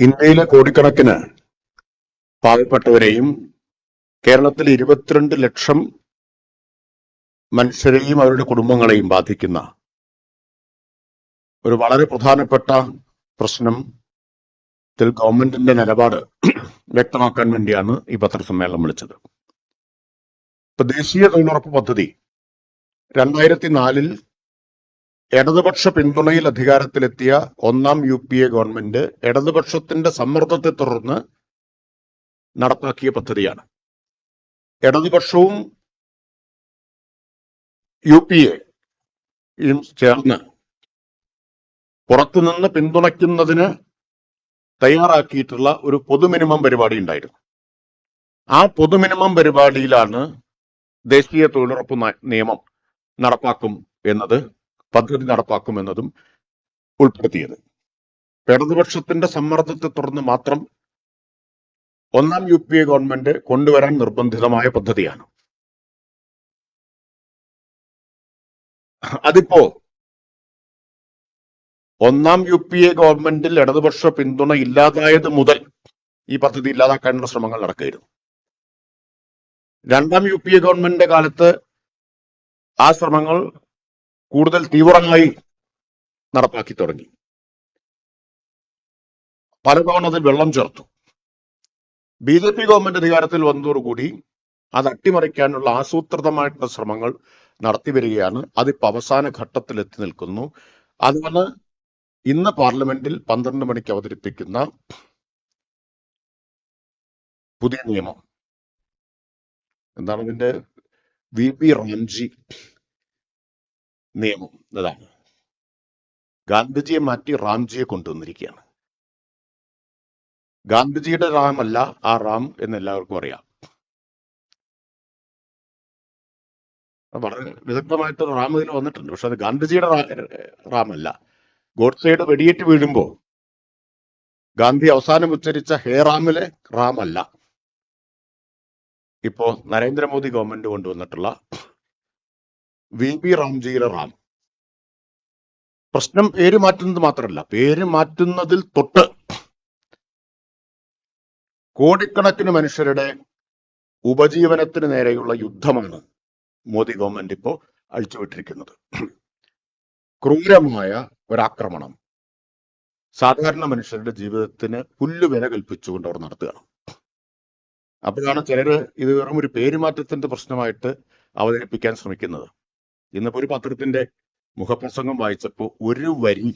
ഇന്ത്യയിലെ കോടിക്കണക്കിന് പാവപ്പെട്ടവരെയും കേരളത്തിൽ 22 ലക്ഷം മനുഷ്യരെയും അവരുടെ കുടുംബങ്ങളെയും ബാധിക്കുന്ന ഒരു വളരെ പ്രധാനപ്പെട്ട പ്രശ്നത്തിൽ ഗവൺമെന്റിന്റെ നിലപാട് വ്യക്തമാക്കാൻ വേണ്ടിയാണ് ഈ പത്രസമ്മേളനം വിളിച്ചത്. ഇപ്പൊ ദേശീയ തൊഴിലുറപ്പ് പദ്ധതി 2004 ഇടതുപക്ഷ പിന്തുണയിൽ അധികാരത്തിലെത്തിയ ഒന്നാം UPA ഗവൺമെന്റ് ഇടതുപക്ഷത്തിന്റെ സമ്മർദ്ദത്തെ തുടർന്ന് നടപ്പാക്കിയ പദ്ധതിയാണ്. ഇടതുപക്ഷവും UPA ചേർന്ന് പുറത്തുനിന്ന് പിന്തുണയ്ക്കുന്നതിന് തയ്യാറാക്കിയിട്ടുള്ള ഒരു പൊതു മിനിമം പരിപാടി ഉണ്ടായിരുന്നു. ആ പൊതു മിനിമം പരിപാടിയിലാണ് ദേശീയ തൊഴിലുറപ്പ് നിയമം നടപ്പാക്കും എന്നത്, പദ്ധതി നടപ്പാക്കും എന്നതും ഉൾപ്പെടുത്തിയത്. ഇടതുപക്ഷത്തിന്റെ സമ്മർദ്ദത്തെ തുടർന്ന് മാത്രം ഒന്നാം UPA ഗവൺമെന്റ് കൊണ്ടുവരാൻ നിർബന്ധിതമായ പദ്ധതിയാണ്. അതിപ്പോ ഒന്നാം UPA ഗവൺമെന്റിൽ ഇടതുപക്ഷ പിന്തുണ ഇല്ലാതായത് മുതൽ ഈ പദ്ധതി ഇല്ലാതാക്കാനുള്ള ശ്രമങ്ങൾ നടക്കുകയായിരുന്നു. രണ്ടാം UPA ഗവൺമെന്റിന്റെ കാലത്ത് ആ ശ്രമങ്ങൾ കൂടുതൽ തീവ്രമായി നടപ്പാക്കി തുടങ്ങി. പലതവണ അതിൽ വെള്ളം ചേർത്തു. BJP ഗവൺമെന്റ് അധികാരത്തിൽ വന്നതോടുകൂടി അത് അട്ടിമറിക്കാനുള്ള ആസൂത്രിതമായിട്ടുള്ള ശ്രമങ്ങൾ നടത്തി വരികയാണ്. അതിപ്പോ അവസാന ഘട്ടത്തിൽ എത്തി നിൽക്കുന്നു. അതുകൊണ്ട് ഇന്ന് പാർലമെന്റിൽ 12 മണിക്ക് അവതരിപ്പിക്കുന്ന പുതിയ നിയമം എന്താണ്? ഇതിന്റെ VP റാംജി നിയമം. അതാണ് ഗാന്ധിജിയെ മാറ്റി റാംജിയെ കൊണ്ടുവന്നിരിക്കുകയാണ്. ഗാന്ധിജിയുടെ റാം അല്ല ആ റാം എന്ന് എല്ലാവർക്കും അറിയാം. വളരെ വിദഗ്ധമായിട്ട് റാം ഇതിൽ വന്നിട്ടുണ്ട്. പക്ഷെ അത് ഗാന്ധിജിയുടെ റാം അല്ല. ഗോഡ്സെയുടെ വെടിയേറ്റ് വീഴുമ്പോ ഗാന്ധി അവസാനം ഉച്ചരിച്ച ഹേ റാമിലെ റാം അല്ല ഇപ്പോ നരേന്ദ്രമോദി ഗവൺമെന്റ് കൊണ്ടുവന്നിട്ടുള്ള VP റാംജിയിലെ റാം. പ്രശ്നം പേര് മാറ്റുന്നത് മാത്രമല്ല, പേര് മാറ്റുന്നതിൽ തൊട്ട് കോടിക്കണക്കിന് മനുഷ്യരുടെ ഉപജീവനത്തിന് നേരെയുള്ള യുദ്ധമാണ് മോദി ഗവൺമെന്റ് ഇപ്പോ അഴിച്ചുവിട്ടിരിക്കുന്നത്. ക്രൂരമായ ഒരാക്രമണം സാധാരണ മനുഷ്യരുടെ ജീവിതത്തിന് പുല്ലുവില കൽപ്പിച്ചുകൊണ്ട് അവർ നടത്തുകയാണ്. അപ്പോഴാണ് ചിലര് ഇത് വെറും ഒരു പേരുമാറ്റത്തിന്റെ പ്രശ്നമായിട്ട് അവതരിപ്പിക്കാൻ ശ്രമിക്കുന്നത്. ഇന്നിപ്പോ ഒരു പത്രത്തിന്റെ മുഖപ്രസംഗം വായിച്ചപ്പോ ഒരു വരി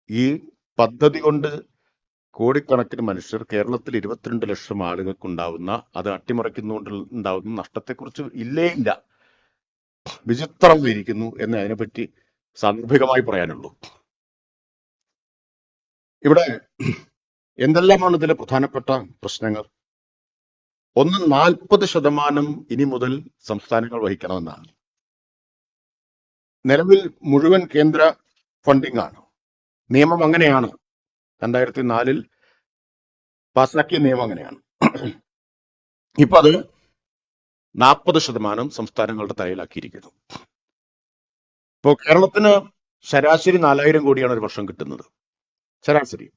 ഈ പദ്ധതി കൊണ്ട് കോടിക്കണക്കിന് മനുഷ്യർ, കേരളത്തിൽ 22 ലക്ഷം ആളുകൾക്കുണ്ടാവുന്ന, അത് അട്ടിമറിക്കുന്നുകൊണ്ട് ഉണ്ടാവുന്ന നഷ്ടത്തെക്കുറിച്ച് ഇല്ലേ ഇല്ല. വിചിത്രമായിരിക്കുന്നു എന്ന് അതിനെപ്പറ്റി സാന്ദർഭികമായി പറയാനുള്ളൂ. ഇവിടെ എന്തെല്ലാമാണ് ഇതിലെ പ്രധാനപ്പെട്ട പ്രശ്നങ്ങൾ? ഒന്ന്, 40% ഇനി മുതൽ സംസ്ഥാനങ്ങൾ വഹിക്കണമെന്നാണ്. നിലവിൽ മുഴുവൻ കേന്ദ്ര ഫണ്ടിംഗ് ആണ്. നിയമം അങ്ങനെയാണ്. 2004 പാസാക്കിയ നിയമം അങ്ങനെയാണ്. ഇപ്പൊ അത് 40% സംസ്ഥാനങ്ങളുടെ തലയിലാക്കിയിരിക്കുന്നു. ഇപ്പോ കേരളത്തിന് ശരാശരി 4000 കോടിയാണ് ഒരു വർഷം കിട്ടുന്നത്. ശരാശരി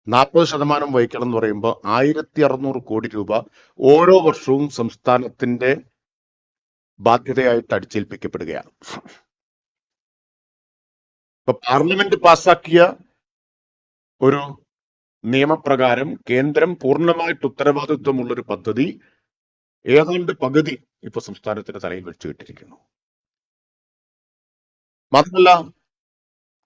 40% വഹിക്കണം എന്ന് പറയുമ്പോൾ 1600 കോടി രൂപ ഓരോ വർഷവും സംസ്ഥാനത്തിന്റെ ബാധ്യതയായിട്ട് അടിച്ചേൽപ്പിക്കപ്പെടുകയാണ്. ഇപ്പൊ പാർലമെന്റ് പാസാക്കിയ ഒരു നിയമപ്രകാരം കേന്ദ്രം പൂർണ്ണമായിട്ട് ഉത്തരവാദിത്വമുള്ളൊരു പദ്ധതി ഏതാണ്ട് പകുതി ഇപ്പൊ സംസ്ഥാനത്തിന്റെ തലയിൽ വെച്ച് കിട്ടിയിരിക്കുന്നു. മാത്രമല്ല,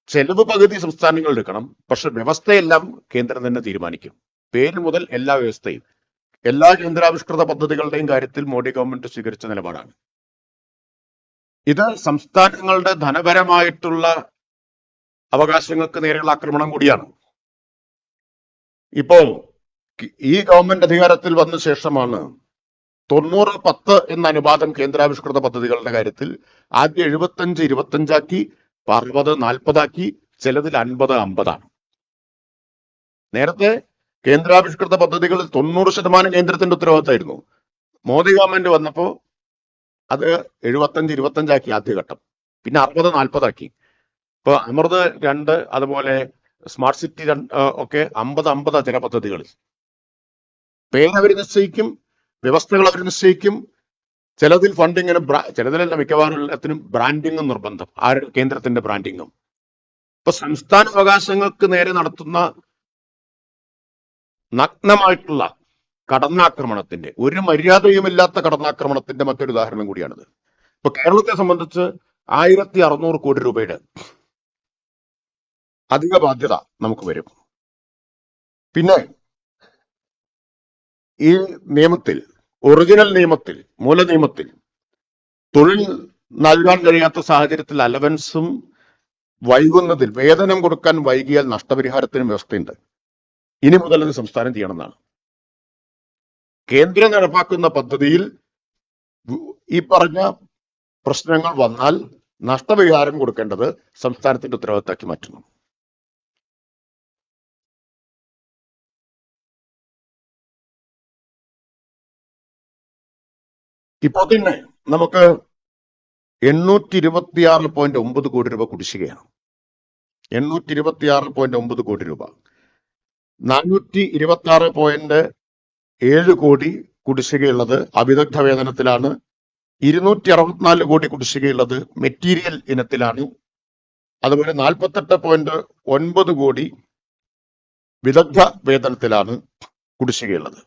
ചെലവ് പകുതി സംസ്ഥാനങ്ങൾ എടുക്കണം, പക്ഷെ വ്യവസ്ഥയെല്ലാം കേന്ദ്രം തന്നെ തീരുമാനിക്കും. പേര് മുതൽ എല്ലാ വ്യവസ്ഥയും, എല്ലാ കേന്ദ്രാവിഷ്കൃത പദ്ധതികളുടെയും കാര്യത്തിൽ മോഡി ഗവൺമെന്റ് സ്വീകരിച്ച നിലപാടാണ്. ഇത് സംസ്ഥാനങ്ങളുടെ ധനപരമായിട്ടുള്ള അവകാശങ്ങൾക്ക് നേരെയുള്ള ആക്രമണം കൂടിയാണ്. ഇപ്പോ ഈ ഗവൺമെന്റ് അധികാരത്തിൽ വന്ന ശേഷമാണ് 90-10 എന്ന അനുപാതം കേന്ദ്രാവിഷ്കൃത പദ്ധതികളുടെ കാര്യത്തിൽ ആദ്യം 75-25 ആക്കി, 60-40 ആക്കി, ചിലതിൽ 50-50 ആണ്. നേരത്തെ കേന്ദ്രാവിഷ്കൃത പദ്ധതികളിൽ 90% കേന്ദ്രത്തിന്റെ ഉത്തരവാദിത്തമായിരുന്നു. മോദി ഗവൺമെന്റ് വന്നപ്പോ അത് 75-25 ആക്കി ആദ്യഘട്ടം, പിന്നെ 60-40 ആക്കി. ഇപ്പൊ അമൃത് 2, അതുപോലെ സ്മാർട്ട് സിറ്റി ഒക്കെ 50-50 ചില പദ്ധതികളിൽ പേരവർ നിശ്ചയിക്കും, വ്യവസ്ഥകൾ അവർ നിശ്ചയിക്കും. ചിലതിൽ ഫണ്ടിങ്ങിനും ചിലതിലല്ല, മിക്കവാറും എല്ലാത്തിനും ബ്രാൻഡിങ്ങും നിർബന്ധം. ആരുടെ? കേന്ദ്രത്തിന്റെ ബ്രാൻഡിങ്ങും. ഇപ്പൊ സംസ്ഥാന അവകാശങ്ങൾക്ക് നേരെ നടത്തുന്ന നഗ്നമായിട്ടുള്ള കടന്നാക്രമണത്തിന്റെ, ഒരു മര്യാദയുമില്ലാത്ത കടന്നാക്രമണത്തിന്റെ മറ്റൊരു ഉദാഹരണം കൂടിയാണിത്. ഇപ്പൊ കേരളത്തെ സംബന്ധിച്ച് 1600 കോടി രൂപയുടെ അധിക ബാധ്യത നമുക്ക് വരും. പിന്നെ ഈ നിയമത്തിൽ, ഒറിജിനൽ നിയമത്തിൽ, മൂല നിയമത്തിൽ തൊഴിൽ നൽകാൻ കഴിയാത്ത സാഹചര്യത്തിൽ അലവൻസും വൈകുന്നതിൽ, വേതനം കൊടുക്കാൻ വൈകിയാൽ നഷ്ടപരിഹാരത്തിനും വ്യവസ്ഥയുണ്ട്. ഇനി മുതൽ അത് സംസ്ഥാനം ചെയ്യണമെന്നാണ്. കേന്ദ്രം നടപ്പാക്കുന്ന പദ്ധതിയിൽ ഈ പറഞ്ഞ പ്രശ്നങ്ങൾ വന്നാൽ നഷ്ടപരിഹാരം കൊടുക്കേണ്ടത് സംസ്ഥാനത്തിന്റെ ഉത്തരവാദിത്തമാക്കി മാറ്റുന്നു. ഇപ്പോൾ തന്നെ നമുക്ക് 826.9 കോടി രൂപ കുടിശ്ശികയാണ്. 826.9 കോടി രൂപ. 426.7 കോടി കുടിശ്ശികയുള്ളത് അവിദഗ്ധ വേതനത്തിലാണ്. 264 കോടി കുടിശ്ശികയുള്ളത് മെറ്റീരിയൽ ഇനത്തിലാണ്. അതുപോലെ 48.9 കോടി വിദഗ്ധ വേതനത്തിലാണ് കുടിശ്ശികയുള്ളത്.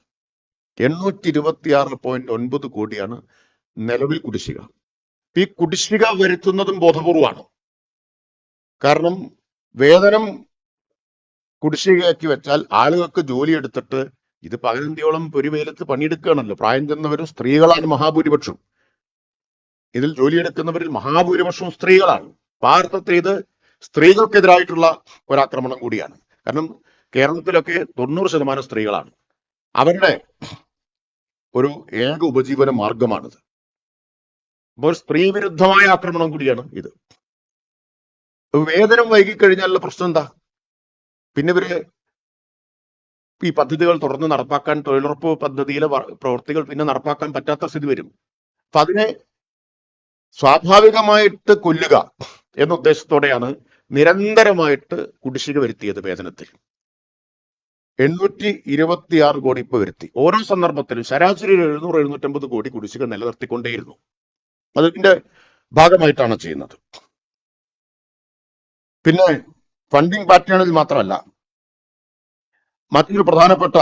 826.9 കോടിയാണ് നിലവിൽ കുടിശ്ശിക. ഈ കുടിശ്ശിക വരുത്തുന്നതും ബോധപൂർവമാണ്. കാരണം വേതനം കുടിശ്ശികയാക്കി വെച്ചാൽ ആളുകൾക്ക് ജോലി എടുത്തിട്ട്, ഇത് പകലന്തിയോളം പൊരിവെയിലത്ത് പണിയെടുക്കുകയാണല്ലോ. പ്രായം ചെന്നവരും സ്ത്രീകളാണ് മഹാഭൂരിപക്ഷം. ഇതിൽ ജോലിയെടുക്കുന്നവരിൽ മഹാഭൂരിപക്ഷവും സ്ത്രീകളാണ്. ഭാരതത്തിൽ ഇത് സ്ത്രീകൾക്കെതിരായിട്ടുള്ള ഒരാക്രമണം കൂടിയാണ്. കാരണം കേരളത്തിലൊക്കെ 90% സ്ത്രീകളാണ്. അവരുടെ ഒരു ഏക ഉപജീവന മാർഗമാണിത്. അപ്പോൾ സ്ത്രീ വിരുദ്ധമായ ആക്രമണം കൂടിയാണ് ഇത്. വേതനം വൈകിക്കഴിഞ്ഞാലുള്ള പ്രശ്നം എന്താ? പിന്നെ ഇവര് ഈ പദ്ധതികൾ തുടർന്ന് നടപ്പാക്കാൻ, തൊഴിലുറപ്പ് പദ്ധതിയിലെ പ്രവൃത്തികൾ പിന്നെ നടപ്പാക്കാൻ പറ്റാത്ത സ്ഥിതി വരും. അപ്പൊ അതിനെ സ്വാഭാവികമായിട്ട് കൊല്ലുക എന്ന ഉദ്ദേശത്തോടെയാണ് നിരന്തരമായിട്ട് കുടിശ്ശിക വരുത്തിയത് വേതനത്തിൽ. 826 കോടി ഇപ്പൊ വരുത്തി. ഓരോ സന്ദർഭത്തിലും ശരാശരി 700-750 കോടി കുടിശ്ശിക നിലനിർത്തിക്കൊണ്ടേയിരുന്നു. അതിന്റെ ഭാഗമായിട്ടാണ് ചെയ്യുന്നത്. പിന്നെ ഫണ്ടിങ് പാറ്റേണിൽ മാത്രമല്ല, മറ്റൊരു പ്രധാനപ്പെട്ട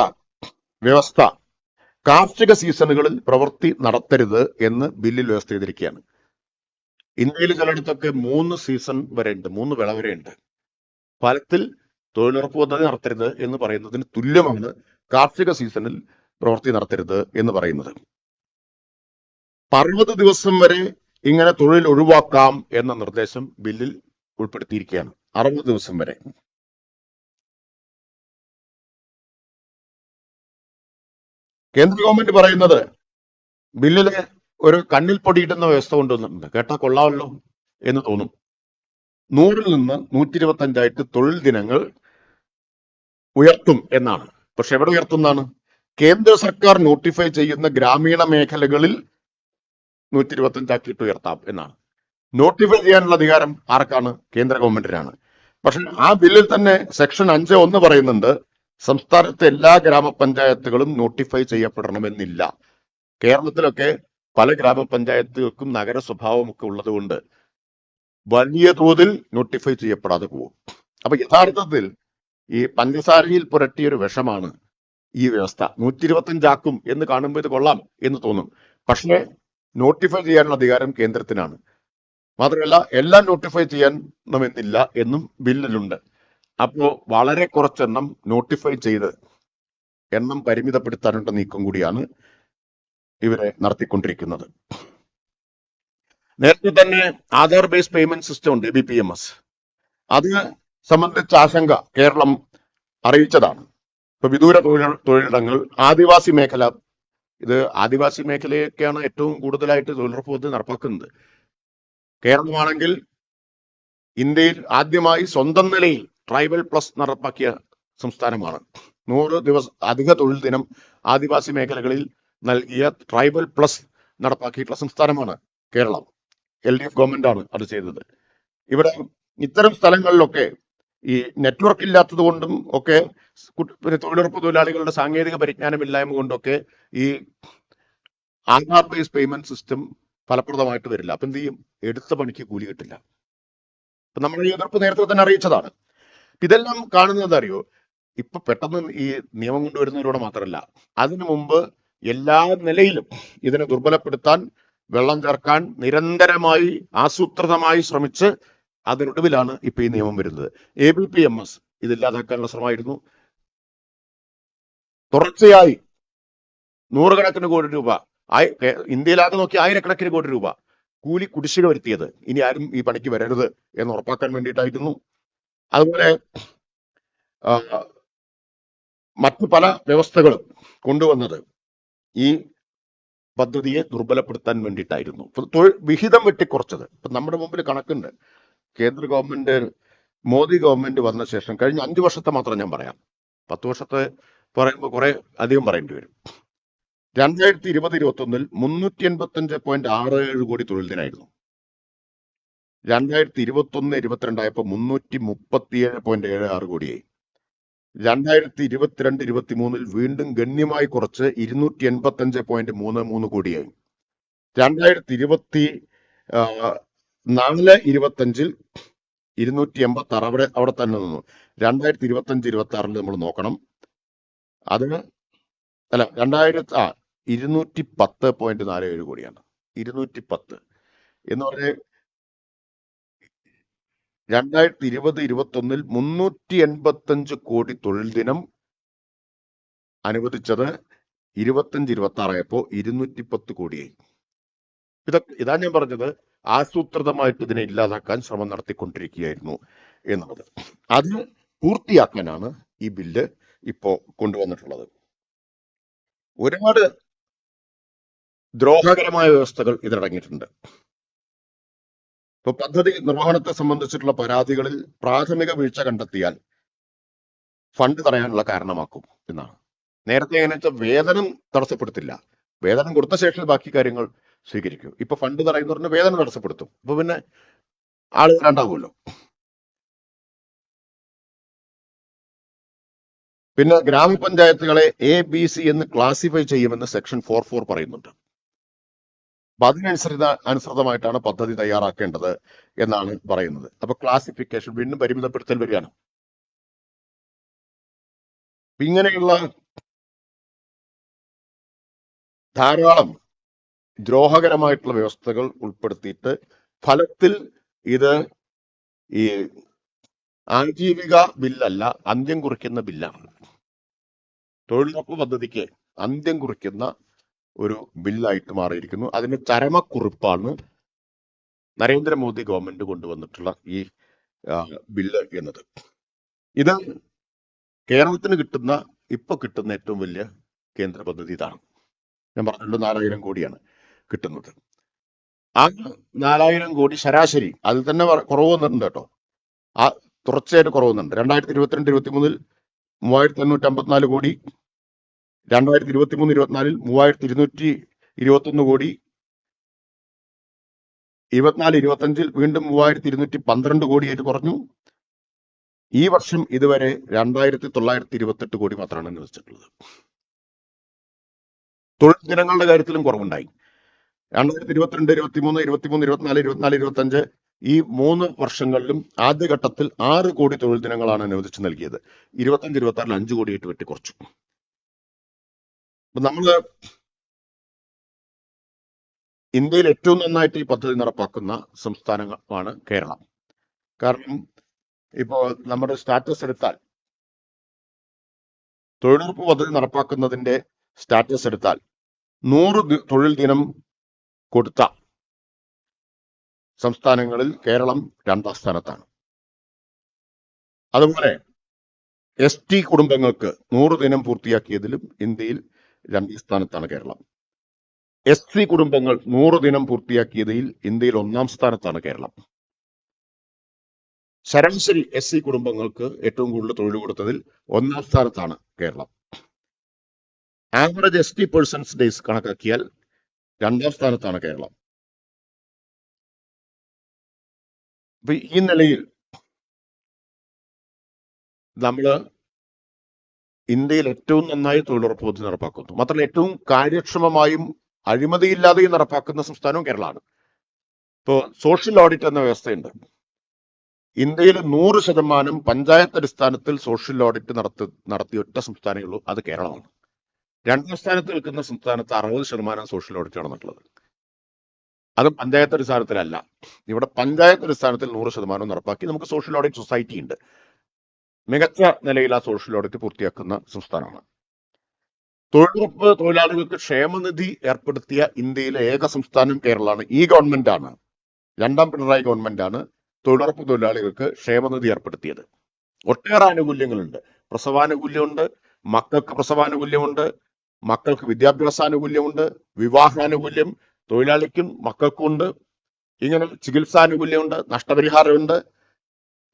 വ്യവസ്ഥ, കാർഷിക സീസണുകളിൽ പ്രവൃത്തി നടത്തരുത് എന്ന് ബില്ലിൽ വ്യവസ്ഥ ചെയ്തിരിക്കുകയാണ്. ഇന്ത്യയിൽ ചിലയിടത്തൊക്കെ 3 സീസൺ വരെ ഉണ്ട്, 3 വിള വരെ ഉണ്ട്. ഫലത്തിൽ തൊഴിലുറപ്പ് പദ്ധതി നടത്തരുത് എന്ന് പറയുന്നതിന് തുല്യമാണ് കാർഷിക സീസണിൽ പ്രവൃത്തി നടത്തരുത് എന്ന് പറയുന്നത്. 60 ദിവസം വരെ ഇങ്ങനെ തൊഴിൽ ഒഴിവാക്കാം എന്ന നിർദ്ദേശം ബില്ലിൽ ഉൾപ്പെടുത്തിയിരിക്കുകയാണ്. 60 ദിവസം വരെ. കേന്ദ്ര ഗവൺമെന്റ് പറയുന്നത് ബില്ലില് ഒരു കണ്ണിൽ പൊടിയിടുന്ന വ്യവസ്ഥ കൊണ്ടുവന്നിട്ടുണ്ട്. കേട്ടാ കൊള്ളാമല്ലോ എന്ന് തോന്നും. 100-ൽ നിന്ന് 125 തൊഴിൽ ദിനങ്ങൾ ഉയർത്തും എന്നാണ്. പക്ഷെ എവിടെ ഉയർത്തുന്നതാണ്? കേന്ദ്ര സർക്കാർ നോട്ടിഫൈ ചെയ്യുന്ന ഗ്രാമീണ മേഖലകളിൽ 125 ഉയർത്താം എന്നാണ്. നോട്ടിഫൈ ചെയ്യാനുള്ള അധികാരം ആർക്കാണ്? കേന്ദ്ര ഗവൺമെന്റിനാണ്. പക്ഷെ ആ ബില്ലിൽ തന്നെ സെക്ഷൻ 5(1) പറയുന്നുണ്ട്, സംസ്ഥാനത്തെ എല്ലാ ഗ്രാമപഞ്ചായത്തുകളും നോട്ടിഫൈ ചെയ്യപ്പെടണമെന്നില്ല. കേരളത്തിലൊക്കെ പല ഗ്രാമപഞ്ചായത്തുകൾക്കും നഗര സ്വഭാവമൊക്കെ ഉള്ളതുകൊണ്ട് വലിയ തോതിൽ നോട്ടിഫൈ ചെയ്യപ്പെടാതെ പോകും. അപ്പൊ യഥാർത്ഥത്തിൽ ഈ പഞ്ചസാരയിൽ പുരട്ടിയൊരു വിഷമാണ് ഈ വ്യവസ്ഥ. 125 ആക്കും എന്ന് കാണുമ്പോൾ ഇത് കൊള്ളാം എന്ന് തോന്നും. പക്ഷേ നോട്ടിഫൈ ചെയ്യാനുള്ള അധികാരം കേന്ദ്രത്തിനാണ്. മാത്രമല്ല എല്ലാം നോട്ടിഫൈ ചെയ്യണമെന്നില്ല എന്നും ബില്ലിലുണ്ട്. അപ്പോ വളരെ കുറച്ചെണ്ണം നോട്ടിഫൈ ചെയ്ത് എണ്ണം പരിമിതപ്പെടുത്താനുള്ള നീക്കം കൂടിയാണ് ഇവരെ നടത്തിക്കൊണ്ടിരിക്കുന്നത്. നേരത്തെ തന്നെ ആധാർ ബേസ്ഡ് പേയ്മെന്റ് സിസ്റ്റം ഉണ്ട്, ABPMS. അത് സംബന്ധിച്ച ആശങ്ക കേരളം അറിയിച്ചതാണ്. ഇപ്പൊ വിദൂര തൊഴിലിടങ്ങൾ, ആദിവാസി മേഖല, ഇത് ആദിവാസി മേഖലയൊക്കെയാണ് ഏറ്റവും കൂടുതലായിട്ട് തൊഴിലുറപ്പ് പദ്ധതി നടപ്പാക്കുന്നത്. കേരളമാണെങ്കിൽ ഇന്ത്യയിൽ ആദ്യമായി സ്വന്തം നിലയിൽ ട്രൈബൽ പ്ലസ് നടപ്പാക്കിയ സംസ്ഥാനമാണ്. 100 ദിവസം അധിക തൊഴിൽ ദിനം ആദിവാസി മേഖലകളിൽ നൽകിയ ട്രൈബൽ പ്ലസ് നടപ്പാക്കിയിട്ടുള്ള സംസ്ഥാനമാണ് കേരളം. LDF ഗവൺമെന്റ് ആണ് അത് ചെയ്തത്. ഇവിടെ ഇത്തരം സ്ഥലങ്ങളിലൊക്കെ ഈ നെറ്റ്വർക്ക് ഇല്ലാത്തത് കൊണ്ടും ഒക്കെ പിന്നെ തൊഴിലുറപ്പ് തൊഴിലാളികളുടെ സാങ്കേതിക പരിജ്ഞാനമില്ലായ്മ കൊണ്ടൊക്കെ ഈ ആധാർ ബേസ്ഡ് പേയ്മെന്റ് സിസ്റ്റം ഫലപ്രദമായിട്ട് വരില്ല. അപ്പൊ എന്ത് ചെയ്യും? എടുത്ത പണിക്ക് കൂലി കിട്ടില്ല. അപ്പൊ നമ്മൾ ഈ എതിർപ്പ് നേരത്തെ തന്നെ അറിയിച്ചതാണ്. ഇതെല്ലാം കാണുന്നത് അറിയോ? ഇപ്പൊ പെട്ടെന്ന് ഈ നിയമം കൊണ്ടുവരുന്നതിലൂടെ മാത്രമല്ല, അതിനു മുമ്പ് എല്ലാ നിലയിലും ഇതിനെ ദുർബലപ്പെടുത്താൻ, വെള്ളം ചേർക്കാൻ നിരന്തരമായി ആസൂത്രിതമായി ശ്രമിച്ച് അതിനൊടുവിലാണ് ഇപ്പൊ ഈ നിയമം വരുന്നത്. ABPMS ഇതില്ലാതാക്കാനുള്ള ശ്രമമായിരുന്നു. തുടർച്ചയായി നൂറുകണക്കിന് കോടി രൂപ, ഇന്ത്യയിലാകെ നോക്കി ആയിരക്കണക്കിന് കോടി രൂപ കൂലി കുടിശ്ശിക വരുത്തിയത് ഇനി ആരും ഈ പണിക്ക് വരരുത് എന്ന് ഉറപ്പാക്കാൻ വേണ്ടിയിട്ടായിരുന്നു. അതുപോലെ മറ്റു പല വ്യവസ്ഥകളും കൊണ്ടുവന്നത് ഈ പദ്ധതിയെ ദുർബലപ്പെടുത്താൻ വേണ്ടിയിട്ടായിരുന്നു. വിഹിതം വെട്ടിക്കുറച്ചത്. ഇപ്പൊ നമ്മുടെ മുമ്പിൽ കണക്കുണ്ട്. കേന്ദ്ര ഗവൺമെന്റ്, മോദി ഗവൺമെന്റ് വന്ന ശേഷം കഴിഞ്ഞ 5 വർഷത്തെ മാത്രം ഞാൻ പറയാം. 10 വർഷത്തെ പറയുമ്പോൾ കുറെ അധികം പറയേണ്ടി വരും. 2020-21 385.67 കോടി തൊഴിൽ ദിനമായിരുന്നു. 2021-22 ആയപ്പോൾ 337.76 കോടിയായി. 2022-23 വീണ്ടും ഗണ്യമായി കുറച്ച് 285.33 കോടിയായി. 2024-25 286 അവിടെ തന്നെ നിന്നു. 2025-26 നമ്മൾ നോക്കണം. അത് അല്ല 210.47 കോടിയാണ്. 210 എന്ന് പറഞ്ഞാൽ 2020-21 385 കോടി തൊഴിൽ ദിനം അനുവദിച്ചത് 25-26 ആയപ്പോൾ 210 കോടിയായി. ഇതാ ഞാൻ പറഞ്ഞത്, ആസൂത്രിതമായിട്ട് ഇതിനെ ഇല്ലാതാക്കാൻ ശ്രമം നടത്തിക്കൊണ്ടിരിക്കുകയായിരുന്നു എന്നുള്ളത്. അത് പൂർത്തിയാക്കാനാണ് ഈ ബില്ല് ഇപ്പോ കൊണ്ടുവന്നിട്ടുള്ളത്. ഒരുപാട് ദ്രോഹകരമായ വ്യവസ്ഥകൾ ഇതിലടങ്ങിയിട്ടുണ്ട്. ഇപ്പൊ പദ്ധതി നിർവഹണത്തെ സംബന്ധിച്ചിട്ടുള്ള പരാതികളിൽ പ്രാഥമിക വീഴ്ച കണ്ടെത്തിയാൽ ഫണ്ട് തടയാനുള്ള കാരണമാക്കും എന്നാണ്. നേരത്തെ എങ്ങനെ വെച്ചാൽ വേതനം തടസ്സപ്പെടുത്തില്ല, വേതനം കൊടുത്ത ശേഷം ബാക്കി കാര്യങ്ങൾ സ്വീകരിക്കും. ഇപ്പൊ ഫണ്ട് തടയുന്ന പറഞ്ഞാൽ വേതനം തടസ്സപ്പെടുത്തും. അപ്പൊ പിന്നെ ആളുകൾ ഉണ്ടാവുമല്ലോ. പിന്നെ ഗ്രാമപഞ്ചായത്തുകളെ ABC എന്ന് ക്ലാസിഫൈ ചെയ്യുമെന്ന് സെക്ഷൻ 44 പറയുന്നുണ്ട്. അപ്പൊ അനുസൃതമായിട്ടാണ് പദ്ധതി തയ്യാറാക്കേണ്ടത് എന്നാണ് പറയുന്നത്. അപ്പൊ ക്ലാസിഫിക്കേഷൻ വീണ്ടും പരിമിതപ്പെടുത്തൽ വരികയാണ്. ഇങ്ങനെയുള്ള ധാരാളം ദ്രോഹകരമായിട്ടുള്ള വ്യവസ്ഥകൾ ഉൾപ്പെടുത്തിയിട്ട് ഫലത്തിൽ ഇത് ഈ ആജീവിക ബില്ലല്ല, അന്ത്യം കുറിക്കുന്ന ബില്ലാണ്. തൊഴിലുറപ്പ് പദ്ധതിക്ക് അന്ത്യം കുറിക്കുന്ന ഒരു ബില്ലായിട്ട് മാറിയിരിക്കുന്നു. അതിന് ചരമക്കുറിപ്പാണ് നരേന്ദ്രമോദി ഗവൺമെന്റ് കൊണ്ടുവന്നിട്ടുള്ള ഈ ബില്ല് എന്നത്. ഇത് കേരളത്തിന് ഇപ്പൊ കിട്ടുന്ന ഏറ്റവും വലിയ കേന്ദ്ര പദ്ധതി ഇതാണ്. ഞാൻ പറഞ്ഞല്ലോ 4000 കോടിയാണ് കിട്ടുന്നത്. ആ 4000 കോടി ശരാശരി അതിൽ തന്നെ കുറവ് വന്നിട്ടുണ്ട് കേട്ടോ. ആ തുടർച്ചയായിട്ട് കുറവ് വന്നിട്ടുണ്ട്. 2022-23 3554 കോടി, 2023-24 3221 കോടി, 24-25 വീണ്ടും 3212 കോടിയായിട്ട് കുറഞ്ഞു. ഈ വർഷം ഇതുവരെ 2928 കോടി മാത്രമാണ് അനുവദിച്ചിട്ടുള്ളത്. തൊഴിൽ ദിനങ്ങളുടെ കാര്യത്തിലും കുറവുണ്ടായി. 2022-23 ഈ 3 വർഷങ്ങളിലും ആദ്യഘട്ടത്തിൽ 6 കോടി തൊഴിൽ ദിനങ്ങളാണ് അനുവദിച്ചു നൽകിയത്. 25-26 5 കോടിയായിട്ട് വെട്ടിക്കുറച്ചു. അപ്പൊ നമ്മള് ഇന്ത്യയിൽ ഏറ്റവും നന്നായിട്ട് ഈ പദ്ധതി നടപ്പാക്കുന്ന സംസ്ഥാനമാണ് കേരളം. കാരണം ഇപ്പോ നമ്മുടെ സ്റ്റാറ്റസ് എടുത്താൽ, തൊഴിലുറപ്പ് പദ്ധതി നടപ്പാക്കുന്നതിന്റെ സ്റ്റാറ്റസ് എടുത്താൽ 100 തൊഴിൽ ദിനം കൊടുത്ത സംസ്ഥാനങ്ങളിൽ കേരളം 2ാം സ്ഥാനത്താണ്. അതുപോലെ ST കുടുംബങ്ങൾക്ക് 100 ദിനം പൂർത്തിയാക്കിയതിലും ഇന്ത്യയിൽ 2ാം സ്ഥാനത്താണ് കേരളം. SC കുടുംബങ്ങൾ 100 ദിനം പൂർത്തിയാക്കിയതിൽ ഇന്ത്യയിൽ 1ാം സ്ഥാനത്താണ് കേരളം. ശരാശരി SC കുടുംബങ്ങൾക്ക് ഏറ്റവും കൂടുതൽ തൊഴിൽ കൊടുത്തതിൽ 1ാം സ്ഥാനത്താണ് Keralam. Average ST persons days കണക്കാക്കിയാൽ 2ാം സ്ഥാനത്താണ് കേരളം. അപ്പൊ ഈ നിലയിൽ നമ്മള് ഇന്ത്യയിൽ ഏറ്റവും നന്നായി തൊഴിലുറപ്പ് പദ്ധതി നടപ്പാക്കുന്നു. മാത്രമല്ല ഏറ്റവും കാര്യക്ഷമമായും അഴിമതിയില്ലാതെയും നടപ്പാക്കുന്ന സംസ്ഥാനവും കേരളമാണ്. ഇപ്പോൾ സോഷ്യൽ ഓഡിറ്റ് എന്ന വ്യവസ്ഥയുണ്ട്. ഇന്ത്യയിൽ 100% പഞ്ചായത്ത് അടിസ്ഥാനത്തിൽ സോഷ്യൽ ഓഡിറ്റ് നടത്തിയ ഒറ്റ സംസ്ഥാനമേ ഉള്ളൂ, അത് കേരളമാണ്. രണ്ടാം സ്ഥാനത്ത് നിൽക്കുന്ന സംസ്ഥാനത്ത് 60% സോഷ്യൽ ഓഡിറ്റ് നടന്നിട്ടുള്ളത്. അത് പഞ്ചായത്ത് അടിസ്ഥാനത്തിലല്ല. ഇവിടെ പഞ്ചായത്ത് അടിസ്ഥാനത്തിൽ 100% നടപ്പാക്കി. നമുക്ക് സോഷ്യൽ ഓഡിറ്റ് സൊസൈറ്റി ഉണ്ട്. മികച്ച നിലയിൽ ആ സോഷ്യൽ ഓഡിറ്റ് പൂർത്തിയാക്കുന്ന സംസ്ഥാനമാണ്. തൊഴിലുറപ്പ് തൊഴിലാളികൾക്ക് ക്ഷേമനിധി ഏർപ്പെടുത്തിയ ഇന്ത്യയിലെ ഏക സംസ്ഥാനം കേരളമാണ്. ഈ ഗവൺമെന്റാണ്, രണ്ടാം പിണറായി ഗവൺമെന്റാണ് തൊഴിലുറപ്പ് തൊഴിലാളികൾക്ക് ക്ഷേമനിധി ഏർപ്പെടുത്തിയത്. ഒട്ടേറെ ആനുകൂല്യങ്ങളുണ്ട്. പ്രസവാനുകൂല്യമുണ്ട്, മക്കൾക്ക് പ്രസവാനുകൂല്യമുണ്ട്, മക്കൾക്ക് വിദ്യാഭ്യാസാനുകൂല്യമുണ്ട്, വിവാഹാനുകൂല്യം തൊഴിലാളിക്കും മക്കൾക്കും ഉണ്ട്, ഇങ്ങനെ ചികിത്സാനുകൂല്യമുണ്ട്, നഷ്ടപരിഹാരമുണ്ട്.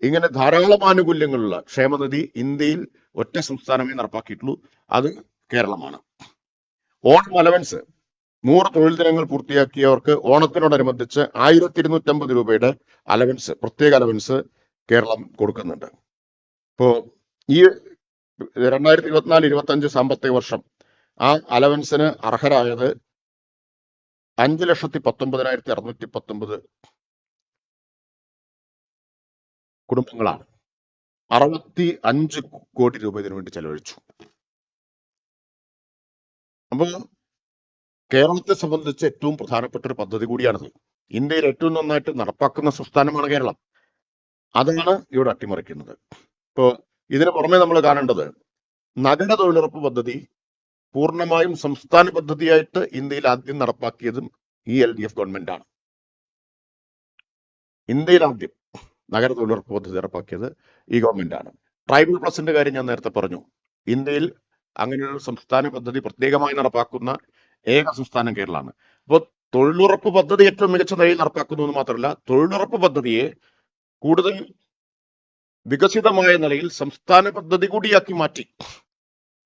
ഇങ്ങനെ ധാരാളം ആനുകൂല്യങ്ങളുള്ള ക്ഷേമനിധി ഇന്ത്യയിൽ ഒറ്റ സംസ്ഥാനമേ നടപ്പാക്കിയിട്ടുള്ളൂ, അത് കേരളമാണ്. ഓണം അലവൻസ് 100 തൊഴിൽ ദിനങ്ങൾ പൂർത്തിയാക്കിയവർക്ക് ഓണത്തിനോടനുബന്ധിച്ച് 1250 രൂപയുടെ അലവൻസ്, പ്രത്യേക അലവൻസ് കേരളം കൊടുക്കുന്നുണ്ട്. ഇപ്പോ ഈ 2024-25 സാമ്പത്തിക വർഷം ആ അലവൻസിന് അർഹരായത് 5,19,619 കുടുംബങ്ങളാണ്. 65 കോടി രൂപ ഇതിനു വേണ്ടി ചെലവഴിച്ചു. അപ്പോൾ കേരളത്തെ സംബന്ധിച്ച് ഏറ്റവും പ്രധാനപ്പെട്ട ഒരു പദ്ധതി കൂടിയാണിത്. ഇന്ത്യയിൽ ഏറ്റവും നന്നായിട്ട് നടപ്പാക്കുന്ന സംസ്ഥാനമാണ് കേരളം. അതാണ് ഇവിടെ അട്ടിമറിക്കുന്നത്. ഇപ്പോൾ ഇതിന് പുറമെ നമ്മൾ കാണേണ്ടത് നഗര തൊഴിലുറപ്പ് പദ്ധതി പൂർണ്ണമായും സംസ്ഥാന പദ്ധതിയായിട്ട് ഇന്ത്യയിൽ ആദ്യം നടപ്പാക്കിയതും ഈ LDF ഗവൺമെന്റാണ്. ഇന്ത്യയിൽ ആദ്യം നഗര തൊഴിലുറപ്പ് പദ്ധതി നടപ്പാക്കിയത് ഈ ഗവൺമെന്റാണ്. ട്രൈബൽ പ്ലസിന്റെ കാര്യം ഞാൻ നേരത്തെ പറഞ്ഞു. ഇന്ത്യയിൽ അങ്ങനെയൊരു സംസ്ഥാന പദ്ധതി പ്രത്യേകമായി നടപ്പാക്കുന്ന ഏക സംസ്ഥാനം കേരളമാണ്. അപ്പോൾ തൊഴിലുറപ്പ് പദ്ധതി ഏറ്റവും മികച്ച നിലയിൽ നടപ്പാക്കുന്നു എന്ന് മാത്രമല്ല, തൊഴിലുറപ്പ് പദ്ധതിയെ കൂടുതൽ വികസിതമായ നിലയിൽ സംസ്ഥാന പദ്ധതി കൂടിയാക്കി മാറ്റി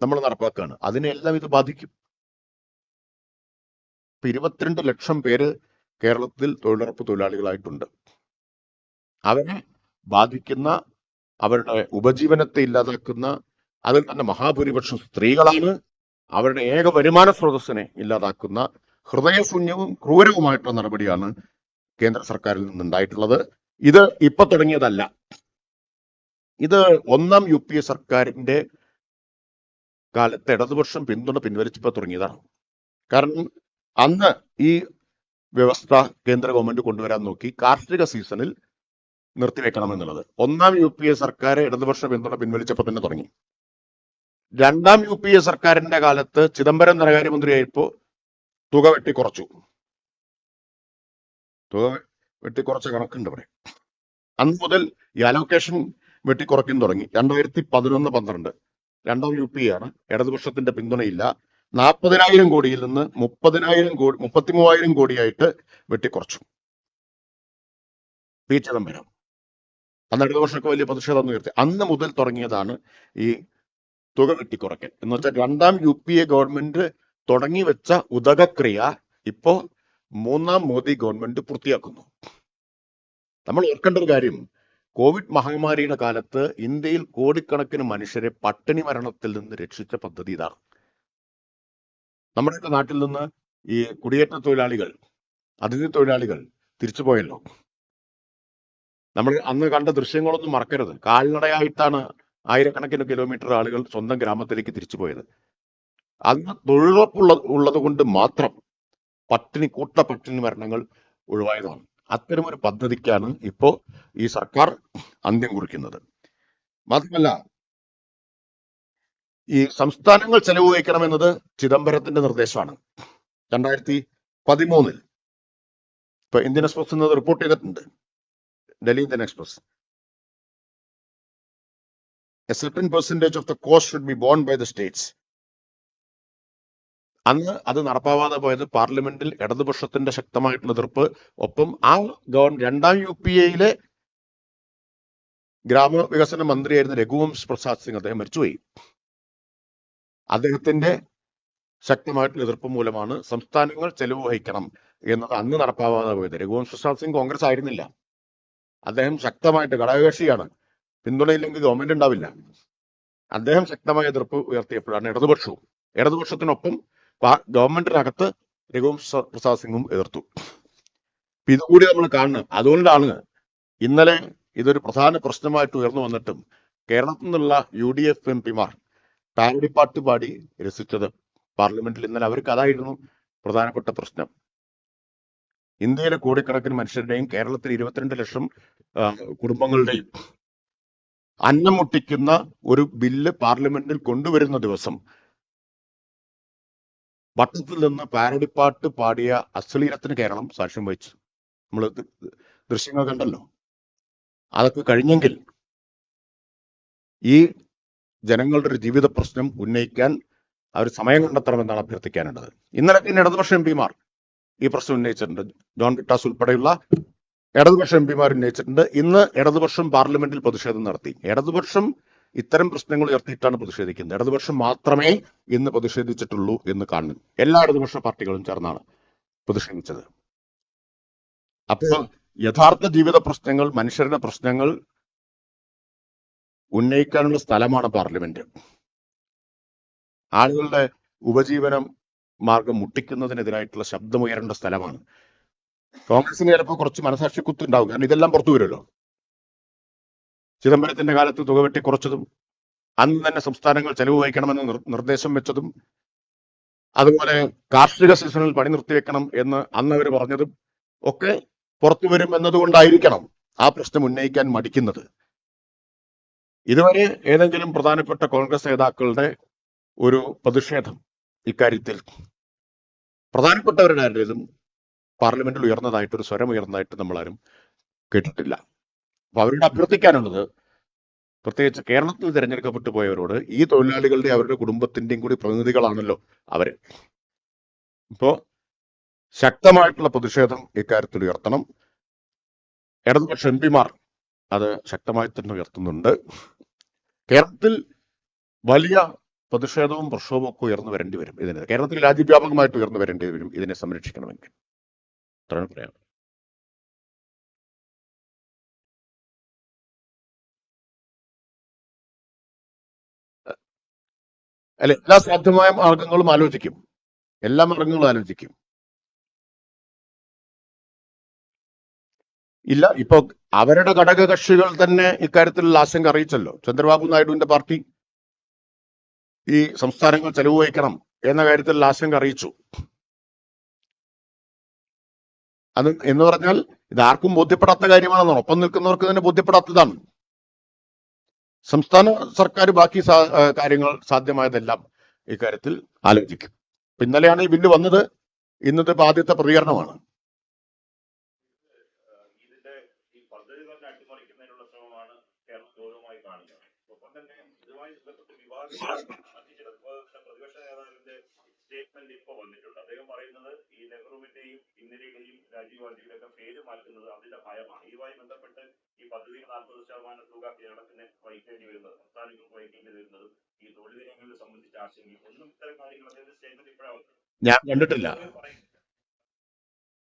നമ്മൾ നടപ്പാക്കുകയാണ്. അതിനെല്ലാം ഇത് ബാധിക്കും. 22 ലക്ഷം പേര് കേരളത്തിൽ തൊഴിലുറപ്പ് തൊഴിലാളികളായിട്ടുണ്ട്. അവരെ ബാധിക്കുന്ന, അവരുടെ ഉപജീവനത്തെ ഇല്ലാതാക്കുന്ന, അതിൽ തന്നെ മഹാഭൂരിപക്ഷം സ്ത്രീകളാണ്. അവരുടെ ഏക വരുമാന സ്രോതസ്സിനെ ഇല്ലാതാക്കുന്ന ഹൃദയശൂന്യവും ക്രൂരവുമായിട്ടുള്ള നടപടിയാണ് കേന്ദ്ര സർക്കാരിൽ നിന്നുണ്ടായിട്ടുള്ളത്. ഇത് ഇപ്പൊ തുടങ്ങിയതല്ല. ഇത് ഒന്നാം UPA സർക്കാരിന്റെ കാലത്ത് ഇടതുപക്ഷം പിന്തുണ പിൻവലിച്ചപ്പോൾ തുടങ്ങിയതാണ്. കാരണം അന്ന് ഈ വ്യവസ്ഥ കേന്ദ്ര ഗവൺമെന്റ് കൊണ്ടുവരാൻ നോക്കി, കാർഷിക സീസണിൽ നിർത്തിവെക്കണമെന്നുള്ളത്. ഒന്നാം UPA സർക്കാർ ഇടതുപക്ഷ പിന്തുണ പിൻവലിച്ചപ്പോൾ തന്നെ തുടങ്ങി. രണ്ടാം UPA സർക്കാരിന്റെ കാലത്ത് ചിദംബരം ധനകാര്യമന്ത്രിയായപ്പോ തുക വെട്ടിക്കുറച്ചു. തുക വെട്ടിക്കുറച്ച കണക്കുണ്ട് ഇവിടെ. അന്ന് മുതൽ ഈ അലോക്കേഷൻ വെട്ടിക്കുറയ്ക്കാൻ തുടങ്ങി. 2011-12 രണ്ടാം UPA ആണ്, ഇടതുപക്ഷത്തിന്റെ പിന്തുണയില്ല. 40,000 കോടിയിൽ നിന്ന് 33,000 കോടിയായിട്ട് വെട്ടിക്കുറച്ചു പി ചിദംബരം. അന്ന് ഇടതുപക്ഷമൊക്കെ വലിയ പ്രതിഷേധം ഉയർത്തി. അന്ന് മുതൽ തുടങ്ങിയതാണ് ഈ തുക വെട്ടിക്കുറയ്ക്കൽ. എന്ന് വെച്ചാൽ രണ്ടാം UPA ഗവൺമെന്റ് തുടങ്ങി വെച്ച ഉദകക്രിയ ഇപ്പോ മൂന്നാം മോദി ഗവൺമെന്റ് പൂർത്തിയാക്കുന്നു. നമ്മൾ ഓർക്കേണ്ട ഒരു കാര്യം, കോവിഡ് മഹാമാരിയുടെ കാലത്ത് ഇന്ത്യയിൽ കോടിക്കണക്കിന് മനുഷ്യരെ പട്ടിണി മരണത്തിൽ നിന്ന് രക്ഷിച്ച പദ്ധതി ഇതാണ്. നമ്മുടെയൊക്കെ നാട്ടിൽ നിന്ന് ഈ കുടിയേറ്റ തൊഴിലാളികൾ, അതിഥി തൊഴിലാളികൾ തിരിച്ചുപോയല്ലോ. നമ്മൾ അന്ന് കണ്ട ദൃശ്യങ്ങളൊന്നും മറക്കരുത്. കാൽനടയായിട്ടാണ് ആയിരക്കണക്കിന് കിലോമീറ്റർ ആളുകൾ സ്വന്തം ഗ്രാമത്തിലേക്ക് തിരിച്ചുപോയത്. അന്ന് തൊഴിലുറപ്പുള്ളത് കൊണ്ട് മാത്രം കൂട്ട പട്ടിണി മരണങ്ങൾ ഒഴിവായതാണ്. അത്തരമൊരു പദ്ധതിക്കാണ് ഇപ്പോ ഈ സർക്കാർ അന്ത്യം കുറിക്കുന്നത്. മാത്രമല്ല, ഈ സംസ്ഥാനങ്ങൾ ചെലവ് വഹിക്കണമെന്നത് ചിദംബരത്തിന്റെ നിർദ്ദേശമാണ്. 2013 ഇപ്പൊ ഇന്ത്യൻ എക്സ്പ്രസ് എന്നത് റിപ്പോർട്ട് ചെയ്തിട്ടുണ്ട്. Delhi Indian express, a certain percentage of the cost should be borne by the states. അന്ന് അത് നടപ്പാവാതെ പോയത് പാർലമെന്റിൽ ഇടതുപക്ഷത്തിന്റെ ശക്തമായിട്ടുള്ള എതിർപ്പ്, ഒപ്പം ആ രണ്ടാം UPA-യിലെ ഗ്രാമവികസന മന്ത്രിയായിരുന്ന രഘുവംശ് പ്രസാദ് സിംഗ്, അദ്ദേഹം മരിച്ചുപോയി. അദ്ദേഹത്തിന്റെ ശക്തമായിട്ടുള്ള എതിർപ്പ് മൂലമാണ് സംസ്ഥാനങ്ങൾ ചെലവ് വഹിക്കണം എന്നത് അന്ന് നടപ്പാവാതെ പോയത്. രഘുവംശ് പ്രസാദ് സിംഗ് കോൺഗ്രസ് ആയിരുന്നില്ല. അദ്ദേഹം ശക്തമായിട്ട് ഘടകകക്ഷിയാണ്. പിന്തുണയില്ലെങ്കിൽ ഗവൺമെന്റ് ഉണ്ടാവില്ല. അദ്ദേഹം ശക്തമായ എതിർപ്പ് ഉയർത്തിയപ്പോഴാണ് ഇടതുപക്ഷത്തിനൊപ്പം ഗവൺമെന്റിനകത്ത് രഘുവംശ പ്രസാദ് സിംഗും എതിർത്തു. ഇതുകൂടി നമ്മൾ കാണണം. അതുകൊണ്ടാണ് ഇന്നലെ ഇതൊരു പ്രധാന പ്രശ്നമായിട്ട് ഉയർന്നു വന്നിട്ടും കേരളത്തിൽ നിന്നുള്ള UDF MP-മാർ പാരഡിപ്പാട്ട് പാടി രസിച്ചത് പാർലമെന്റിൽ. ഇന്നലെ അവർക്ക് അതായിരുന്നു പ്രധാനപ്പെട്ട പ്രശ്നം. ഇന്ത്യയിലെ കോടിക്കണക്കിന് മനുഷ്യരുടെയും കേരളത്തിൽ 22 ലക്ഷം കുടുംബങ്ങളുടെയും അന്നം മുട്ടിക്കുന്ന ഒരു ബില്ല് പാർലമെന്റിൽ കൊണ്ടുവരുന്ന ദിവസം വട്ടത്തിൽ നിന്ന് പാരഡിപ്പാട്ട് പാടിയ അശ്ലീലത്തിന് കേരളം സാക്ഷ്യം വഹിച്ചു. നമ്മൾ ദൃശ്യങ്ങൾ കണ്ടല്ലോ. അതൊക്കെ കഴിഞ്ഞെങ്കിൽ ഈ ജനങ്ങളുടെ ഒരു ജീവിത പ്രശ്നം ഉന്നയിക്കാൻ അവർ സമയം കണ്ടെത്തണമെന്നാണ് അഭ്യർത്ഥിക്കാനുള്ളത്. ഇന്നലെ പിന്നെ ഇടതുപക്ഷ MP-മാർ ഈ പ്രശ്നം ഉന്നയിച്ചിട്ടുണ്ട്. ജോൺ ബ്രിട്ടാസ് ഉൾപ്പെടെയുള്ള ഇടതുപക്ഷ MP-മാർ ഉന്നയിച്ചിട്ടുണ്ട്. ഇന്ന് ഇടതുപക്ഷം പാർലമെന്റിൽ പ്രതിഷേധം നടത്തി. ഇടതുപക്ഷം ഇത്തരം പ്രശ്നങ്ങൾ ഉയർത്തിയിട്ടാണ് പ്രതിഷേധിക്കുന്നത്. ഇടതുപക്ഷം മാത്രമേ ഇന്ന് പ്രതിഷേധിച്ചിട്ടുള്ളൂ എന്ന് കാണുന്നു. എല്ലാ ഇടതുപക്ഷ പാർട്ടികളും ചേർന്നാണ് പ്രതിഷേധിച്ചത്. അപ്പോൾ യഥാർത്ഥ ജീവിത പ്രശ്നങ്ങൾ, മനുഷ്യരുടെ പ്രശ്നങ്ങൾ ഉന്നയിക്കാനുള്ള സ്ഥലമാണ് പാർലമെന്റ്. ആളുകളുടെ ഉപജീവനം മാർഗം മുട്ടിക്കുന്നതിനെതിരായിട്ടുള്ള ശബ്ദമുയരേണ്ട സ്ഥലമാണ്. കോൺഗ്രസിന് ചിലപ്പോൾ കുറച്ച് മനസാക്ഷി കുത്തുണ്ടാവും. കാരണം ഇതെല്ലാം പുറത്തു വരുമല്ലോ. ചിദംബരത്തിന്റെ കാലത്ത് തുക വെട്ടി കുറച്ചതും അന്ന് തന്നെ സംസ്ഥാനങ്ങൾ ചെലവ് വഹിക്കണമെന്ന് നിർദ്ദേശം വെച്ചതും അതുപോലെ കാർഷിക സീസണിൽ പണി നിർത്തിവെക്കണം എന്ന് അന്ന് അവർ പറഞ്ഞതും ഒക്കെ പുറത്തു വരും എന്നതുകൊണ്ടായിരിക്കണം ആ പ്രശ്നം ഉന്നയിക്കാൻ മടിക്കുന്നത്. ഇതുവരെ ഏതെങ്കിലും പ്രധാനപ്പെട്ട കോൺഗ്രസ് നേതാക്കളുടെ ഒരു പ്രതിഷേധം ഇക്കാര്യത്തിൽ പ്രധാനപ്പെട്ടവരുടെ ആരുടേതും പാർലമെന്റിൽ ഉയർന്നതായിട്ട് ഒരു സ്വരം ഉയർന്നതായിട്ട് നമ്മളാരും കേട്ടിട്ടില്ല. അപ്പൊ അവരോട് അഭ്യർത്ഥിക്കാനുള്ളത്, പ്രത്യേകിച്ച് കേരളത്തിൽ തിരഞ്ഞെടുക്കപ്പെട്ടു പോയവരോട്, ഈ തൊഴിലാളികളുടെ അവരുടെ കുടുംബത്തിന്റെയും കൂടി പ്രതിനിധികളാണല്ലോ അവര്. ഇപ്പോ ശക്തമായിട്ടുള്ള പ്രതിഷേധം ഇക്കാര്യത്തിൽ ഉയർത്തണം. ഇടതുപക്ഷ MP-മാർ അത് ശക്തമായി തന്നെ ഉയർത്തുന്നുണ്ട്. കേരളത്തിൽ വലിയ പ്രതിഷേധവും പ്രക്ഷോഭവും ഒക്കെ ഉയർന്നു വരേണ്ടി വരും. ഇതിന് കേരളത്തിൽ രാജ്യവ്യാപകമായിട്ട് ഉയർന്നു വരേണ്ടി വരും ഇതിനെ സംരക്ഷിക്കണമെങ്കിൽ. അത്രയാണ് പറയാം. അല്ലെ, എല്ലാ സാധ്യമായ മാർഗങ്ങളും ആലോചിക്കും. എല്ലാ മാർഗങ്ങളും ആലോചിക്കും. ഇല്ല, ഇപ്പൊ അവരുടെ ഘടകകക്ഷികൾ തന്നെ ഇക്കാര്യത്തിലുള്ള ആശങ്ക അറിയിച്ചല്ലോ. ചന്ദ്രബാബു നായിഡുവിന്റെ പാർട്ടി ഈ സംസ്ഥാനങ്ങൾ ചെലവ് വഹിക്കണം എന്ന കാര്യത്തിൽ ആശങ്ക അറിയിച്ചു. അത് എന്ന് പറഞ്ഞാൽ ഇതാർക്കും ബോധ്യപ്പെടാത്ത കാര്യമാണെന്നാണ്. ഒപ്പം നിൽക്കുന്നവർക്ക് തന്നെ ബോധ്യപ്പെടാത്തതാണ്. സംസ്ഥാന സർക്കാർ ബാക്കി കാര്യങ്ങൾ സാധ്യമായതെല്ലാം ഇക്കാര്യത്തിൽ ആലോചിക്കും. ഇന്നലെയാണ് ഈ ബില്ല് വന്നത്. ഇന്നത്തെ ആദ്യത്തെ പ്രതികരണമാണ്. പ്രതിപക്ഷ നേതാവിന്റെ സ്റ്റേറ്റ്മെന്റ് ഇപ്പൊ വന്നിട്ടുണ്ട്. അദ്ദേഹം പറയുന്നത് ഈ നെഹ്റുവിന്റെയും ഇന്ദിരയുടെയും രാജീവ് ഗാന്ധിയുടെ ഒക്കെ പേര് മാറ്റുന്നത് അതിന്റെ ഭയമാണ്. ഇതുമായി ബന്ധപ്പെട്ട് ഈ പദ്ധതി 40% തുക കേരളത്തിന് വഹിക്കേണ്ടി വരുന്നത്, സംസ്ഥാനങ്ങൾക്ക് വഹിക്കേണ്ടി വരുന്നത്, ഈ തൊഴിൽ ദിനങ്ങളെ സംബന്ധിച്ച ആശങ്കയും ഒന്നും ഇത്തരം കാര്യങ്ങൾ അദ്ദേഹത്തിന്റെ സ്റ്റേറ്റ്മെന്റ് ഇപ്പോഴാണ് ഞാൻ കണ്ടിട്ടില്ല.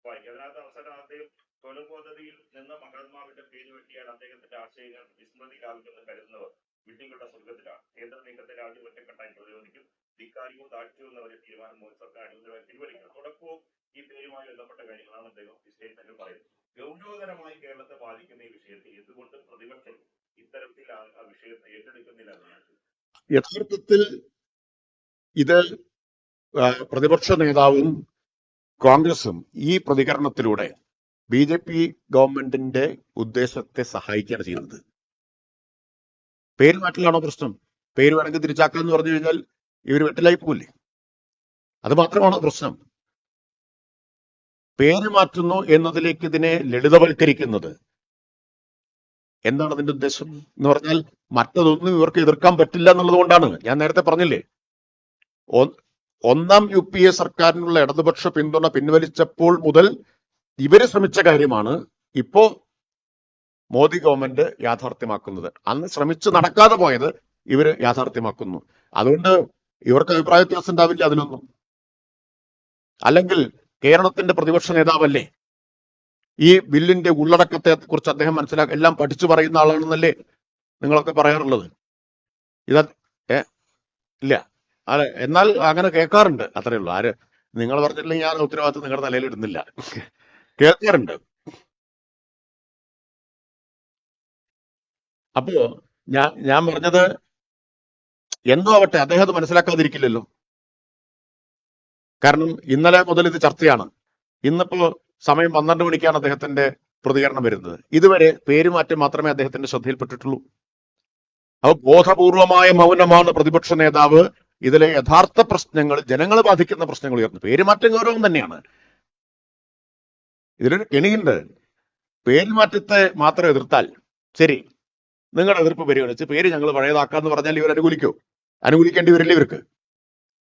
അതിനകത്ത് അവസാനം അദ്ദേഹം തൊഴിൽ പദ്ധതിയിൽ നിന്ന് മഹാത്മാവിന്റെ പേര് വെട്ടിയാൽ അദ്ദേഹത്തിന്റെ ആശയങ്ങൾ വിസ്മൃതിയിലാകുമെന്ന് കരുതുന്നവർ വിഡ്ഢികളുടെ സ്വർഗത്തിലാണ്. കേന്ദ്ര നീക്കത്തെ രാജ്യം ഒറ്റക്കെട്ടായി പ്രതിരോധിക്കും. ധിക്കാരിയും താഴ്ചയും എന്ന ഒരു തീരുമാനം മോദി സർക്കാർ അടിയന്തരമായി പിൻവലിക്കണം. തുടക്കവും ഈ പേരുമായി ബന്ധപ്പെട്ട കാര്യങ്ങളാണ് അദ്ദേഹം ഈ സ്റ്റേറ്റ്മെന്റിൽ പറയുന്നത്. ഗൗരവതരമായി കേരളത്തെ ബാധിക്കുന്ന ഈ വിഷയത്തിൽ എന്തുകൊണ്ട് പ്രതിപക്ഷം ഇത്തരത്തിൽ ആ വിഷയത്തെ ഏറ്റെടുക്കുന്നില്ല എന്നാണ് യഥാർത്ഥത്തിൽ ഇത് പ്രതിപക്ഷ നേതാവും കോൺഗ്രസും ഈ പ്രതികരണത്തിലൂടെ BJP ഗവൺമെന്റിന്റെ ഉദ്ദേശത്തെ സഹായിക്കുകയാണ് ചെയ്യുന്നത്. പേര് മാറ്റലാണോ പ്രശ്നം? പേര് വേണമെങ്കിൽ തിരിച്ചാക്കാന്ന് പറഞ്ഞു കഴിഞ്ഞാൽ ഇവർ വെട്ടിലായി പോകില്ലേ? അത് മാത്രമാണോ പ്രശ്നം? പേര് മാറ്റുന്നു എന്നതിലേക്ക് ഇതിനെ ലളിതവൽക്കരിക്കുന്നത് എന്താണ് അതിന്റെ ഉദ്ദേശം എന്ന് പറഞ്ഞാൽ മറ്റതൊന്നും ഇവർക്ക് എതിർക്കാൻ പറ്റില്ല എന്നുള്ളത് കൊണ്ടാണ്. ഞാൻ നേരത്തെ പറഞ്ഞില്ലേ, ഒന്നാം UPA സർക്കാരിനുള്ള ഇടതുപക്ഷ പിന്തുണ പിൻവലിച്ചപ്പോൾ മുതൽ ഇവര് ശ്രമിച്ച കാര്യമാണ് ഇപ്പോ മോദി ഗവൺമെന്റ് യാഥാർത്ഥ്യമാക്കുന്നത്. അന്ന് ശ്രമിച്ചു നടക്കാതെ പോയത് ഇവര് യാഥാർത്ഥ്യമാക്കുന്നു. അതുകൊണ്ട് ഇവർക്ക് അഭിപ്രായ വ്യത്യാസം ഉണ്ടാവില്ല അതിനൊന്നും. അല്ലെങ്കിൽ കേരളത്തിന്റെ പ്രതിപക്ഷ നേതാവല്ലേ, ഈ ബില്ലിന്റെ ഉള്ളടക്കത്തെ കുറിച്ച് അദ്ദേഹം എല്ലാം പഠിച്ചു പറയുന്ന ആളാണെന്നല്ലേ നിങ്ങളൊക്കെ പറയാറുള്ളത്. ഇല്ല. അതെ, എന്നാൽ അങ്ങനെ കേൾക്കാറുണ്ട്, അത്രേ ഉള്ളൂ. ആര് നിങ്ങൾ പറഞ്ഞിട്ടില്ലെങ്കിൽ ഞാൻ ഉത്തരവാദിത്വം നിങ്ങളുടെ തലയിൽ ഇടുന്നില്ല. കേൾക്കാറുണ്ട്. അപ്പോ ഞാൻ പറഞ്ഞത് എന്തോ ആവട്ടെ, അദ്ദേഹം അത് മനസ്സിലാക്കാതിരിക്കില്ലല്ലോ. കാരണം ഇന്നലെ മുതൽ ഇത് ചർച്ചയാണ്. ഇന്നിപ്പോ സമയം 12 മണിക്കാണ് അദ്ദേഹത്തിന്റെ പ്രതികരണം വരുന്നത്. ഇതുവരെ പേരുമാറ്റം മാത്രമേ അദ്ദേഹത്തിന്റെ ശ്രദ്ധയിൽപ്പെട്ടിട്ടുള്ളൂ. അപ്പോൾ ബോധപൂർവമായ മൗനമാണ് പ്രതിപക്ഷ നേതാവ് ഇതിലെ യഥാർത്ഥ പ്രശ്നങ്ങൾ, ജനങ്ങളെ ബാധിക്കുന്ന പ്രശ്നങ്ങൾ ഉയർന്നു. പേരുമാറ്റം ഗൗരവം തന്നെയാണ്. ഇതിലൊരു കെണിയുണ്ട്. പേരുമാറ്റത്തെ മാത്രം എതിർത്താൽ ശരി, നിങ്ങളുടെ എതിർപ്പ് പരിഗണിച്ച് പേര് ഞങ്ങൾ പഴയതാക്കാന്ന് പറഞ്ഞാൽ ഇവർ അനുകൂലിക്കോ? അനുകൂലിക്കേണ്ടി വരില്ല ഇവർക്ക്.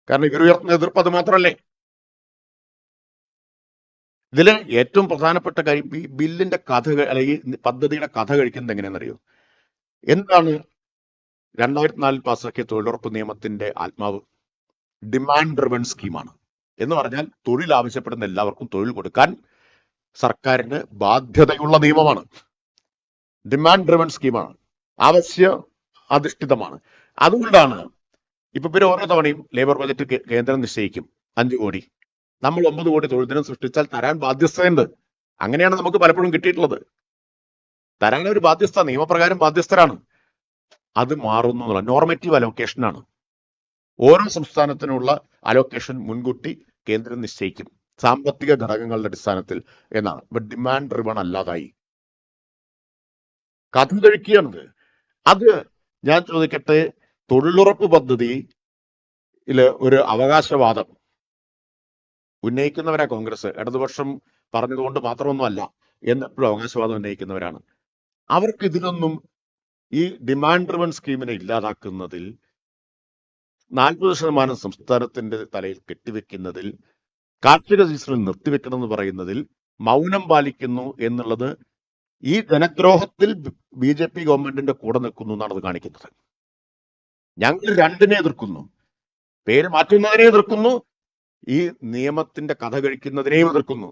കാരണം ഇവർ ഉയർത്തുന്ന എതിർപ്പ് അത് മാത്രമല്ലേ. ഇതിലെ ഏറ്റവും പ്രധാനപ്പെട്ട കാര്യം ഈ ബില്ലിന്റെ കഥ, അല്ലെങ്കിൽ ഈ പദ്ധതിയുടെ കഥ കഴിക്കുന്നത് എങ്ങനെയാണെന്നറിയോ? എന്താണ് 2004 പാസ്സാക്കിയ തൊഴിലുറപ്പ് നിയമത്തിന്റെ ആത്മാവ്? ഡിമാൻഡ് ഡ്രിവൺ സ്കീമാണ്. എന്ന് പറഞ്ഞാൽ തൊഴിൽ ആവശ്യപ്പെടുന്ന എല്ലാവർക്കും തൊഴിൽ കൊടുക്കാൻ സർക്കാരിന് ബാധ്യതയുള്ള നിയമമാണ്. ഡിമാൻഡ് ഡ്രിവൺ സ്കീമാണ്, ആവശ്യ അധിഷ്ഠിതമാണ്. അതുകൊണ്ടാണ് ഇപ്പൊ പിന്നെ ഓരോ തവണയും ലേബർ ബജറ്റ് കേന്ദ്രം നിശ്ചയിക്കും 5 കോടി, നമ്മൾ 9 കോടി തൊഴിൽ ദിനം സൃഷ്ടിച്ചാൽ തരാൻ ബാധ്യസ്ഥയുണ്ട്. അങ്ങനെയാണ് നമുക്ക് പലപ്പോഴും കിട്ടിയിട്ടുള്ളത്. തരാൻ ഒരു ബാധ്യസ്ഥ, നിയമപ്രകാരം ബാധ്യസ്ഥരാണ്. അത് മാറുന്നു, നോർമറ്റീവ് അലോക്കേഷനാണ്. ഓരോ സംസ്ഥാനത്തിനുള്ള അലോക്കേഷൻ മുൻകൂട്ടി കേന്ദ്രം നിശ്ചയിക്കും സാമ്പത്തിക ഘടകങ്ങളുടെ അടിസ്ഥാനത്തിൽ എന്നാണ്. ബട്ട് ഡിമാൻഡ് ഡ്രിവൺ അല്ലാതായി, കഥ കഴിക്കുകയാണത്. അത് ഞാൻ ചോദിക്കട്ടെ, തൊഴിലുറപ്പ് പദ്ധതിയിൽ ഒരു അവകാശവാദം ഉന്നയിക്കുന്നവരാ കോൺഗ്രസ്. ഇടതുപക്ഷം പറഞ്ഞതുകൊണ്ട് മാത്രമൊന്നുമല്ല, എന്നെപ്പോഴും അവകാശവാദം ഉന്നയിക്കുന്നവരാണ്. അവർക്ക് ഇതിലൊന്നും, ഈ ഡിമാൻഡ് ഡ്രിവൺ സ്കീമിനെ ഇല്ലാതാക്കുന്നതിൽ 40% സംസ്ഥാനത്തിന്റെ തലയിൽ കെട്ടിവെക്കുന്നതിൽ, കാർഷിക സീസണിൽ നിർത്തിവെക്കണമെന്ന് പറയുന്നതിൽ മൗനം പാലിക്കുന്നു എന്നുള്ളത് ഈ ജനദ്രോഹത്തിൽ BJP ഗവൺമെന്റിന്റെ കൂടെ നിൽക്കുന്നു എന്നാണ് അത് കാണിക്കുന്നത്. ഞങ്ങൾ രണ്ടിനെ എതിർക്കുന്നു, പേര് മാറ്റുന്നതിനെ എതിർക്കുന്നു, ഈ നിയമത്തിന്റെ കഥ കഴിക്കുന്നതിനെയും എതിർക്കുന്നു.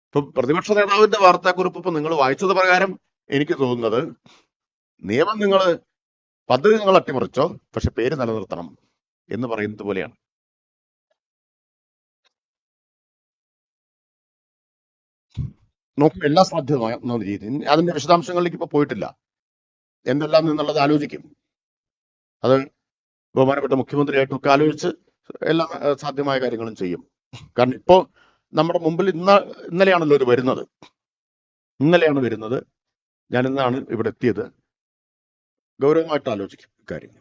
ഇപ്പൊ പ്രതിപക്ഷ നേതാവിന്റെ വാർത്താക്കുറിപ്പ് ഇപ്പൊ നിങ്ങൾ വായിച്ചത് പ്രകാരം എനിക്ക് തോന്നുന്നത്, നിയമം പദ്ധതി നിങ്ങൾ അട്ടിമറിച്ചോ, പക്ഷെ പേര് നിലനിർത്തണം എന്ന് പറയുന്നത് പോലെയാണ്. നോക്കും എല്ലാ സാധ്യതമായ രീതി. അതിന്റെ വിശദാംശങ്ങളിലേക്ക് ഇപ്പൊ പോയിട്ടില്ല. എന്തെല്ലാം എന്നുള്ളത് ആലോചിക്കും. അത് ബഹുമാനപ്പെട്ട മുഖ്യമന്ത്രിയായിട്ടൊക്കെ ആലോചിച്ച് എല്ലാ സാധ്യമായ കാര്യങ്ങളും ചെയ്യും. കാരണം ഇപ്പോ നമ്മുടെ മുമ്പിൽ ഇന്നലെയാണല്ലോ ഇത് വരുന്നത്. ഇന്നലെയാണ് വരുന്നത്. ഞാൻ ഇന്നാണ് ഇവിടെ എത്തിയത്. ഗൗരവമായിട്ട് ആലോചിക്കും ഇക്കാര്യം.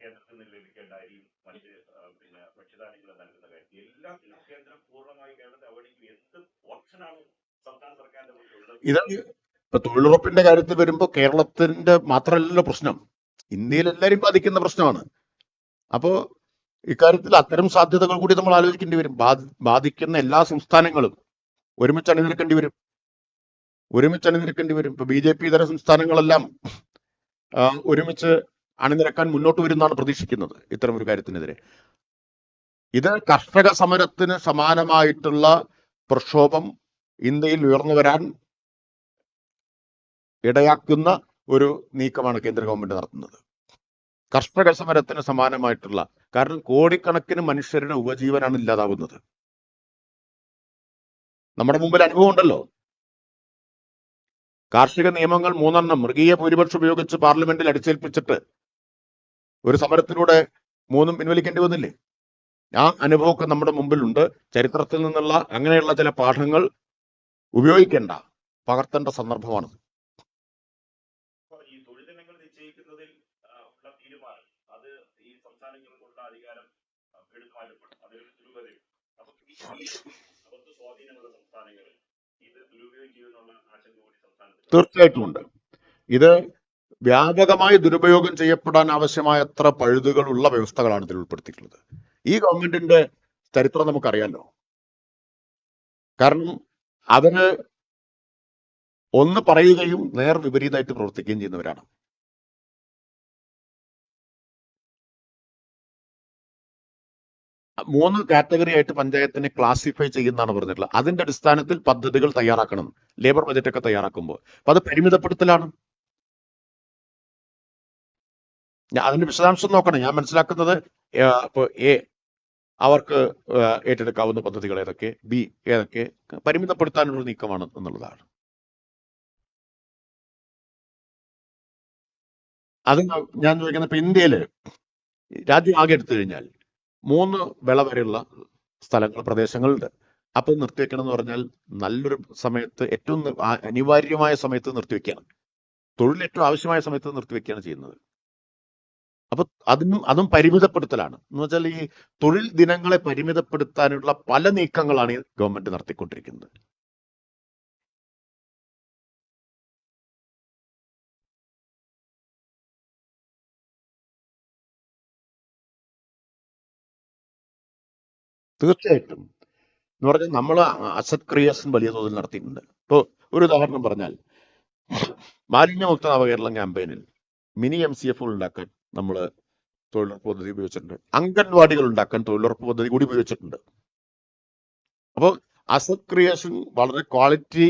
കേന്ദ്രത്തിൽ നിന്ന് ലഭിക്കേണ്ട അരിയും മറ്റ് ഭക്ഷ്യധാന്യങ്ങളും നൽകുന്ന കാര്യത്തിൽ എല്ലാത്തിനും കേന്ദ്രം പൂർണ്ണമായി കേരളത്തെ അവഗണിക്കും. എന്ത് ഓപ്ഷനാണ് സംസ്ഥാന സർക്കാരിന്റെ? ഇത് ഇപ്പൊ തൊഴിലുറപ്പിന്റെ കാര്യത്തിൽ വരുമ്പോ കേരളത്തിന്റെ മാത്രമല്ലല്ലോ പ്രശ്നം, ഇന്ത്യയിൽ എല്ലാവരും ബാധിക്കുന്ന പ്രശ്നമാണ്. അപ്പോ ഇക്കാര്യത്തിൽ അത്തരം സാധ്യതകൾ കൂടി നമ്മൾ ആലോചിക്കേണ്ടി വരും. ബാധിക്കുന്ന എല്ലാ സംസ്ഥാനങ്ങളും ഒരുമിച്ച് അണിനിരക്കേണ്ടി വരും. ഇപ്പൊ BJP ഇതര സംസ്ഥാനങ്ങളെല്ലാം ഒരുമിച്ച് അണിനിരക്കാൻ മുന്നോട്ട് വരുന്നതാണ് പ്രതീക്ഷിക്കുന്നത് ഇത്തരം ഒരു കാര്യത്തിനെതിരെ. ഇത് കർഷക സമരത്തിന് സമാനമായിട്ടുള്ള പ്രക്ഷോഭം ഇന്ത്യയിൽ ഉയർന്നു വരാൻ ഇടയാക്കുന്ന ഒരു നീക്കമാണ് കേന്ദ്ര ഗവൺമെന്റ് നടത്തുന്നത്. കർഷക സമരത്തിന് സമാനമായിട്ടുള്ള, കാരണം കോടിക്കണക്കിന് മനുഷ്യരുടെ ഉപജീവനാണ് ഇല്ലാതാവുന്നത്. നമ്മുടെ മുമ്പിൽ അനുഭവം ഉണ്ടല്ലോ. കാർഷിക നിയമങ്ങൾ 3 മൃഗീയ ഭൂരിപക്ഷം ഉപയോഗിച്ച് പാർലമെന്റിൽ അടിച്ചേൽപ്പിച്ചിട്ട് ഒരു സമരത്തിലൂടെ 3 പിൻവലിക്കേണ്ടി വന്നില്ലേ? ആ അനുഭവമൊക്കെ നമ്മുടെ മുമ്പിലുണ്ട്. ചരിത്രത്തിൽ നിന്നുള്ള അങ്ങനെയുള്ള ചില പാഠങ്ങൾ ഉപയോഗിക്കേണ്ട, പകർത്തേണ്ട സന്ദർഭമാണ്. ഈ തൊഴിൽ ദിനങ്ങൾ നിശ്ചയിക്കുന്നതിൽ ഉള്ള തീരുമാനം അത് ഈ സംസ്ഥാനങ്ങൾക്കുള്ള അധികാരം എടുത്തു മാറ്റപ്പെടും. അതിലൊരു ദുരൂഹതയും അവർക്ക് സ്വാധീനമുള്ള സംസ്ഥാനങ്ങളിൽ ഇത് ദുരുപയോഗം ചെയ്യുന്നുള്ള ആശങ്ക കൂടി സംസ്ഥാനത്തിൽ തീർച്ചയായിട്ടും ഉണ്ട്. ഇത് വ്യാപകമായി ദുരുപയോഗം ചെയ്യപ്പെടാൻ ആവശ്യമായത്ര പഴുതുകളുള്ള വ്യവസ്ഥകളാണ് ഇതിൽ ഉൾപ്പെടുത്തിയിട്ടുള്ളത്. ഈ ഗവൺമെന്റിന്റെ ചരിത്രം നമുക്കറിയാലോ. കാരണം അവര് ഒന്ന് പറയുകയും നേർ വിപരീതമായിട്ട് പ്രവർത്തിക്കുകയും ചെയ്യുന്നവരാണ്. 3 കാറ്റഗറി ആയിട്ട് പഞ്ചായത്തിനെ ക്ലാസിഫൈ ചെയ്യുന്നതാണ് പറഞ്ഞിട്ടുള്ളത്. അതിന്റെ അടിസ്ഥാനത്തിൽ പദ്ധതികൾ തയ്യാറാക്കണം, ലേബർ ബജറ്റ് ഒക്കെ തയ്യാറാക്കുമ്പോൾ. അപ്പൊ അത് പരിമിതപ്പെടുത്തലാണ്. അതിന്റെ വിശദാംശം നോക്കണം. ഞാൻ മനസ്സിലാക്കുന്നത് ഇപ്പൊ എ അവർക്ക് ഏറ്റെടുക്കാവുന്ന പദ്ധതികൾ ഏതൊക്കെ, ബി ഏതൊക്കെ, പരിമിതപ്പെടുത്താനുള്ള നീക്കമാണ് എന്നുള്ളതാണ്. അത് ഞാൻ ചോദിക്കുന്നത്, ഇപ്പൊ ഇന്ത്യയില് രാജ്യം ആകെ എടുത്തു കഴിഞ്ഞാൽ 3 വിള വരെയുള്ള സ്ഥലങ്ങൾ, പ്രദേശങ്ങളുണ്ട്. അപ്പൊ നിർത്തിവെക്കണം എന്ന് പറഞ്ഞാൽ നല്ലൊരു സമയത്ത്, ഏറ്റവും അനിവാര്യമായ സമയത്ത് നിർത്തിവെക്കുകയാണ്. തൊഴിൽ ഏറ്റവും ആവശ്യമായ സമയത്ത് നിർത്തിവെക്കുകയാണ് ചെയ്യുന്നത്. അപ്പൊ അതും പരിമിതപ്പെടുത്തലാണ്. എന്ന് വെച്ചാൽ ഈ തൊഴിൽ ദിനങ്ങളെ പരിമിതപ്പെടുത്താനുള്ള പല നീക്കങ്ങളാണ് ഈ ഗവൺമെന്റ് നടത്തിക്കൊണ്ടിരിക്കുന്നത്. തീർച്ചയായിട്ടും. എന്ന് പറഞ്ഞാൽ നമ്മൾ അസറ്റ് ക്രിയേഷൻ വലിയ തോതിൽ നടത്തിയിട്ടുണ്ട്. ഇപ്പോൾ ഒരു ഉദാഹരണം പറഞ്ഞാൽ, മാലിന്യമുക്ത നവകേരളം ക്യാമ്പയിനിൽ മിനി MCF ഉണ്ടാക്കാൻ നമ്മൾ തൊഴിലുറപ്പ് പദ്ധതി ഉപയോഗിച്ചിട്ടുണ്ട്. അംഗൻവാടികൾ ഉണ്ടാക്കാൻ തൊഴിലുറപ്പ് പദ്ധതി കൂടി ഉപയോഗിച്ചിട്ടുണ്ട്. അപ്പോൾ അസറ്റ് ക്രിയേഷൻ, വളരെ ക്വാളിറ്റി